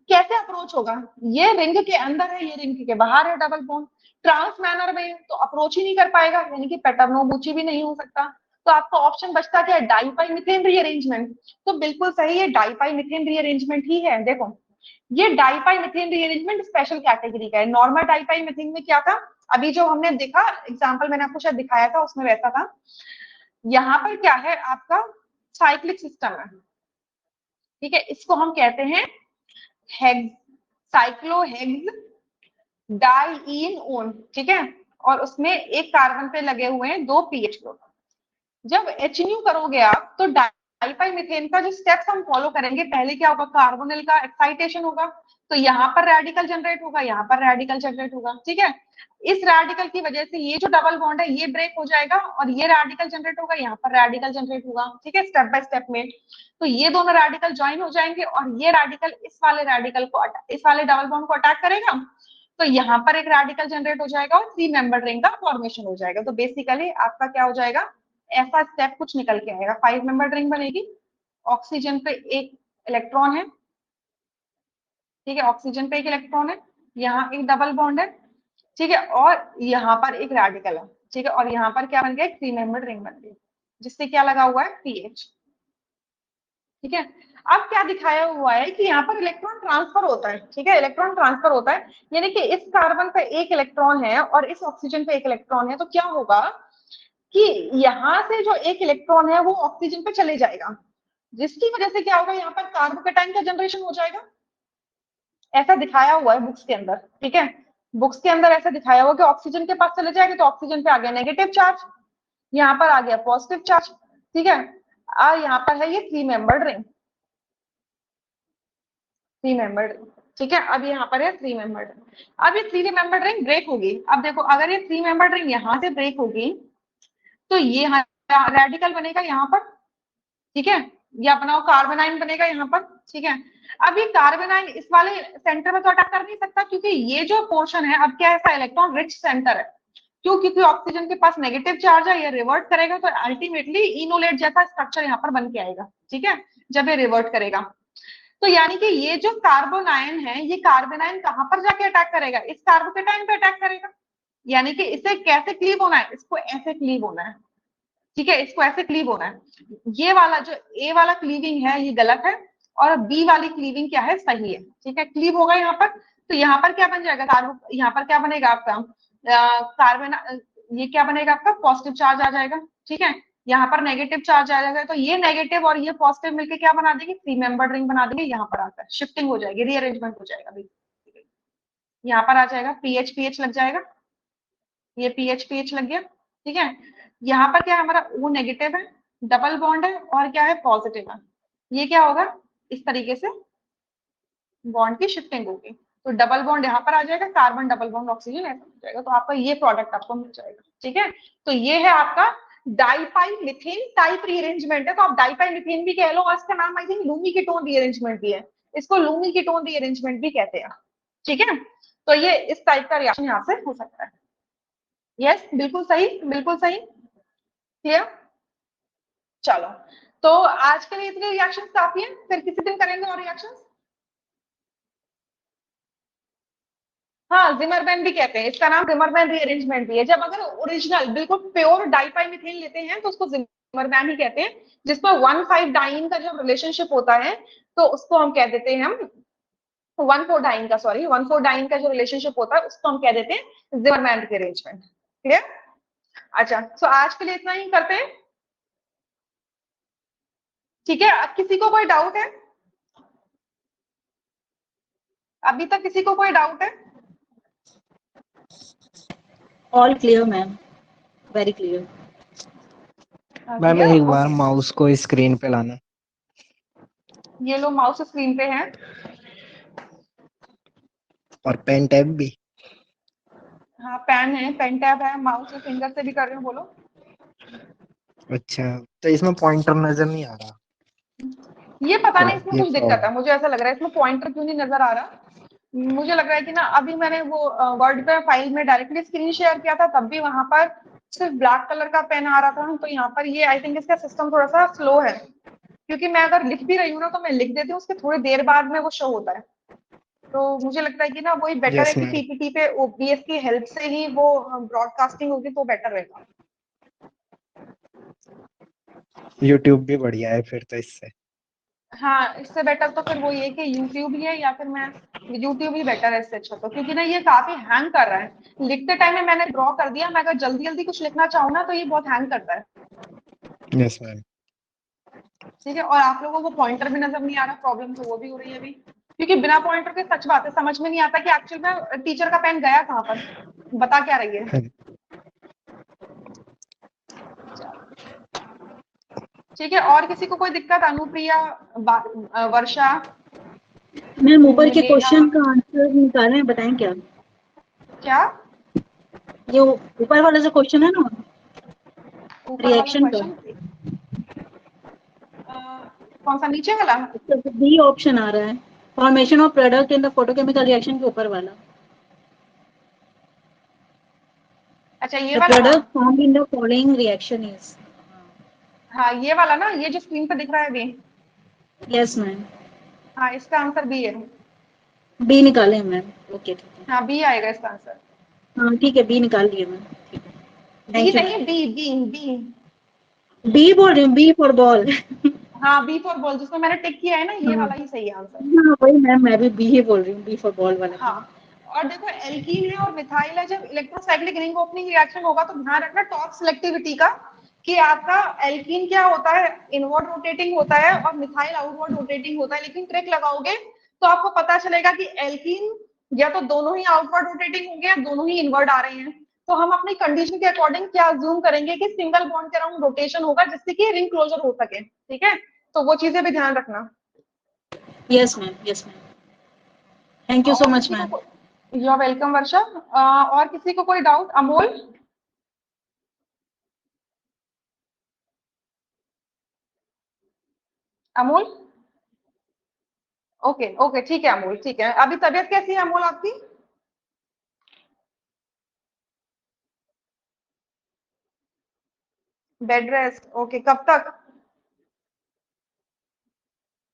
कैसे अप्रोच होगा, ये रिंग के अंदर है, ये रिंग के बाहर है डबल बॉन्ड, ट्रांस मैनर में तो अप्रोच ही नहीं कर पाएगा, यानी कि पेटर्नो बूची भी नहीं हो सकता। तो आपका ऑप्शन बचता क्या है, डाइपाई मीथेन रीअरेंजमेंट। तो बिल्कुल सही है, डाइपाई मीथेन रीअरेंजमेंट ही है। देखो, ये डाइपाई मीथेन रीअरेंजमेंट स्पेशल कैटेगरी का है। नॉर्मल डाइपाई मीथेन में क्या था, अभी जो हमने देखा एग्जांपल मैंने आपको शायद दिखाया था, उसमें वैसा था। यहाँ पर क्या है, आपका साइक्लिक सिस्टम है। ठीक है, इसको हम कहते हैं हेक्स, साइक्लोहेक्स डाइईन ओन। ठीक है, और उसमें एक कार्बन पे लगे हुए हैं 2 पीएच ग्रुप। जब HNU करोगे आप तो डाइपाई मीथेन का जो स्टेप्स हम फॉलो करेंगे, पहले क्या होगा, कार्बोनिल का एक्साइटेशन होगा, तो यहाँ पर रेडिकल जनरेट होगा, यहाँ पर रेडिकल जनरेट होगा। ठीक है, इस रेडिकल की वजह से ये जो डबल बॉन्ड है ये ब्रेक हो जाएगा, और ये रेडिकल जनरेट होगा, यहाँ पर रेडिकल जनरेट होगा। ठीक है, स्टेप बाय स्टेप में, तो ये दोनों रेडिकल ज्वाइन हो जाएंगे, और ये रेडिकल इस वाले रेडिकल को, इस वाले डबल बॉन्ड को अटैक करेगा, तो यहाँ पर एक रेडिकल जनरेट हो जाएगा और 3 मेंबर रिंग का फॉर्मेशन हो जाएगा। तो बेसिकली आपका क्या हो जाएगा, ऐसा स्टेप कुछ निकल के आएगा। 5 मेंबर रिंग बनेगी, ऑक्सीजन पे एक इलेक्ट्रॉन है। ठीक है, ऑक्सीजन पे एक इलेक्ट्रॉन है, यहाँ एक डबल बॉन्ड है। ठीक है, और यहाँ पर एक रेडिकल है। ठीक है, और यहाँ पर क्या बन गया, 3 मेंबर रिंग बन गई, जिससे क्या लगा हुआ है, पीएच। ठीक है, अब क्या दिखाया हुआ है कि यहाँ पर इलेक्ट्रॉन ट्रांसफर होता है। ठीक है, इलेक्ट्रॉन ट्रांसफर होता है, यानी कि इस कार्बन पे एक इलेक्ट्रॉन है और इस ऑक्सीजन पे एक इलेक्ट्रॉन है, तो क्या होगा कि यहाँ से जो एक इलेक्ट्रॉन है वो ऑक्सीजन पे चले जाएगा, जिसकी वजह से क्या होगा, यहाँ पर कार्बोकेटाइन का जनरेशन हो जाएगा। ऐसा दिखाया हुआ है बुक्स के अंदर। ठीक है, बुक्स के अंदर ऐसा दिखाया हुआ कि ऑक्सीजन के पास चले जाएगा तो ऑक्सीजन पे आ गया नेगेटिव चार्ज, यहाँ पर आ गया पॉजिटिव चार्ज। ठीक है, और यहाँ पर है ये 3 मेंबर्ड रिंग, 3 मेंबर्ड रिंग। ठीक है, अब यहाँ पर है 3 मेंबर्ड रिंग। अब ये 3 मेंबर्ड रिंग ब्रेक होगी। अब देखो, अगर ये 3 मेंबर्ड रिंग यहाँ से ब्रेक होगी तो ये रेडिकल बनेगा यहाँ पर। ठीक है, ये अपना कार्बोनाइन बनेगा यहाँ पर। ठीक है, अब ये कार्बोनाइन इस वाले सेंटर में तो अटैक कर नहीं सकता, क्योंकि ये जो पोर्शन है, अब क्या ऐसा इलेक्ट्रॉन रिच सेंटर है, क्यों, क्योंकि ऑक्सीजन के पास नेगेटिव चार्ज है, ये रिवर्ट करेगा तो अल्टीमेटली इनोलेट जैसा स्ट्रक्चर यहाँ पर बन के आएगा। ठीक है, जब ये रिवर्ट करेगा, तो यानी कि ये जो कार्बोनाइन है, ये कार्बोनाइन कहाँ पर जाके अटैक करेगा, इस कार्बोकेटाइन पे अटैक करेगा, यानी कि इसे कैसे क्लीव होना है, इसको ऐसे क्लीव होना है। ठीक है, इसको ऐसे क्लीव होना है। ये वाला जो ए वाला क्लीविंग है ये गलत है, और बी वाली क्लीविंग क्या है, सही है। ठीक है, क्लीव होगा यहाँ पर, तो यहाँ पर क्या बन जाएगा, कार्बो, यहाँ पर क्या बनेगा आपका कार्बन, ये क्या बनेगा आपका, पॉजिटिव चार्ज आ जाएगा। ठीक है, यहाँ पर नेगेटिव चार्ज आ जाएगा, तो ये नेगेटिव और ये पॉजिटिव मिलके क्या बना देंगे, 3 मेंबर रिंग बना देंगे। यहाँ पर आता है शिफ्टिंग हो जाएगी, रीअरेंजमेंट हो जाएगा। यहाँ पर आ जाएगा पीएच पीएच लग जाएगा, ये पीएच पीएच लग गया, ठीक है। यहाँ पर क्या है, हमारा O नेगेटिव है, डबल बॉन्ड है, और क्या है, पॉजिटिव है। ये क्या होगा, इस तरीके से बॉन्ड की शिफ्टिंग होगी। तो डबल बॉन्ड यहाँ पर आ जाएगा, कार्बन डबल बॉन्ड ऑक्सीजन ऐसा हो जाएगा, तो आपका ये प्रोडक्ट आपको मिल जाएगा, ठीक है। तो ये है आपका डाइपाइमिथेन टाइप रीअरेंजमेंट है। तो आप डाइपाइमिथेन भी कह लो, और इसका नाम I think Lumi ketone rearrangement भी है, इसको लूमी कीटोन रीअरेंजमेंट भी कहते हैं, ठीक है। तो ये इस टाइप का रिएक्शन यहाँ से हो सकता है। यस, बिल्कुल सही, बिल्कुल सही, क्लियर। चलो, तो आज के लिए इतने रिएक्शंस काफी हैं, फिर किसी दिन करेंगे और रिएक्शंस। हाँ, जिमरमैन भी कहते हैं, इसका नाम जिमरमैन रीअरेंजमेंट भी है। जब अगर ओरिजिनल बिल्कुल प्योर डाइपाइमिथेन लेते हैं तो उसको जिमरमैन ही कहते हैं, जिसमें 1,5 डाइन का जो रिलेशनशिप होता है, तो उसको हम कह देते हैं हम 1,4 डाइन का, सॉरी 1,4 डाइन का जो रिलेशनशिप होता है उसको हम कह देते हैं जिमरमैन रीअरेंजमेंट, क्लियर। अच्छा, तो आज के लिए इतना ही करते हैं, ठीक है। अब किसी को कोई डाउट है, अभी तक किसी को कोई डाउट है? All clear ma'am, very clear. Ma'am Clear? एक बार Okay. माउस को स्क्रीन पे लाना। ये लो, माउस स्क्रीन पे है। और पेन टैब भी। हाँ, पेन है, पेन टैब है, माउस से फिंगर से भी कर रहे हो, बोलो। अच्छा, तो इसमें पॉइंटर नजर नहीं आ रहा ये पता क्या, नहीं इसमें ये कुछ दिक्कत प्रॉब्लम? है, मुझे ऐसा लग रहा है इसमें पॉइंटर क्यों नहीं नजर आ रहा। मुझे लग रहा है कि ना, अभी मैंने वो वर्ड पे फाइल में डायरेक्टली स्क्रीन शेयर किया था, तब भी वहां पर सिर्फ ब्लैक कलर का पेन आ रहा था। तो यहाँ पर ये आई थिंक इसका सिस्टम थोड़ा सा स्लो है, क्योंकि मैं अगर लिख भी रही हूँ ना, तो मैं लिख देती हूँ, उसके थोड़ी देर बाद में वो शो होता है। तो मुझे लगता है कि ना वही बेटर है यस कि मैम, पीपीटी पे ओबीएस की हेल्प से ही वो ब्रॉडकास्टिंग होगी, तो बेटर रहेगा। यूट्यूब भी बढ़िया है फिर तो इससे। हाँ, इससे बेटर तो फिर वही है कि यूट्यूब ही है, या फिर मैं यूट्यूब ही बेटर है इससे अच्छा तो, क्योंकि ना ये काफी हैंग कर रहा है। लिखते टाइम में मैंने ड्रॉ कर दिया, मैं अगर जल्दी जल्दी कुछ लिखना चाहूँ ना, तो ये बहुत हैंग करता है, यस मैम। ठीक है। और आप लोगों को पॉइंटर भी नजर नहीं आ रहा, प्रॉब्लम तो वो भी हो रही है अभी, क्योंकि बिना पॉइंटर के सच बात है समझ में नहीं आता कि एक्चुअल में टीचर का पेन गया कहाँ पर, बता क्या रही है। ठीक है, और किसी को कोई दिक्कत? अनुप्रिया, वर्षा, मैम ऊपर के नेहा, क्वेश्चन का आंसर निकालना है, बताएं क्या? क्या? ये ऊपर वाला जो क्वेश्चन है ना, ऊपर वाला रिएक्शन का, क्वेश्चन कौन सा, नीचे वाला? बी ऑप्शन आ रहा है, formation of product in the photochemical reaction के ऊपर वाला। अच्छा, ये द वाला। Product form in the following reaction is. हाँ, ये वाला ना, ये जो स्क्रीन पे दिख रहा है अभी। यस मैम, हाँ, इसका आंसर बी है। बी निकाले मैम, ओके ठीक है। हाँ, बी आएगा इसका आंसर। हाँ ठीक है, बी निकाल दिए मैम, ठीक है, बी थैंक यू नहीं, ma'am. B B B. B बोल रही हूँ, बी फॉर बॉल। हाँ, बी फॉर बॉल, जिसमें मैंने टिक किया है ना, ये हाँ वाला ही सही है आंसर। हाँ वही मैम, मैं भी बी ही बोल रही हूँ, बी फॉर बॉल वाला हाँ, था। और देखो एल्कीन है और मिथाइल है, जब इलेक्ट्रोसाइक्लिक रिंग ओपनिंग रिएक्शन होगा तो ध्यान रखना टॉर्क सिलेक्टिविटी का, कि आपका एल्कीन क्या होता है, इनवर्ड रोटेटिंग होता है, और मिथाइल आउटवर्ड रोटेटिंग होता है। लेकिन ट्रिक लगाओगे तो आपको पता चलेगा कि एल्कीन या तो दोनों ही आउटवर्ड रोटेटिंग होंगे या दोनों ही इनवर्ड आ रहे हैं। तो हम अपनी कंडीशन के अकॉर्डिंग क्या अज्यूम करेंगे कि सिंगल बॉन्ड के अराउंड रोटेशन होगा, जिससे कि रिंग क्लोजर हो सके, ठीक है। तो वो चीजें भी ध्यान रखना। Yes ma'am, yes ma'am, thank you so और मच किसी मैम। को, यू आर वेलकम वर्षा। और किसी को कोई doubt? Amol, Amol, okay okay, ठीक है अमोल, ठीक है। अभी तबीयत कैसी है अमोल आपकी? बेड रेस्ट, ओके, कब तक?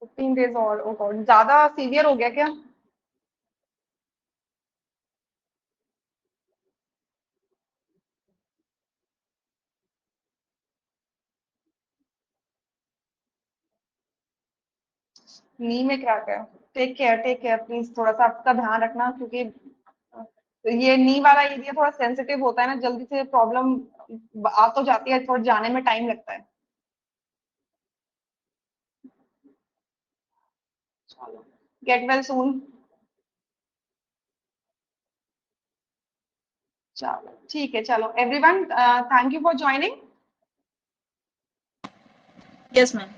15 डेज और, ओ गॉड, ज्यादा सीवियर हो गया क्या? नी में क्रैक है? टेक केयर प्लीज, थोड़ा सा आपका ध्यान रखना, क्योंकि ये नी वाला एरिया थोड़ा सेंसिटिव होता है ना, जल्दी से प्रॉब्लम आ तो जाती है, थोड़ा जाने में टाइम लगता है। चलो, गेट वेल सून। चलो ठीक है, चलो everyone, thank you for joining. Yes, ma'am.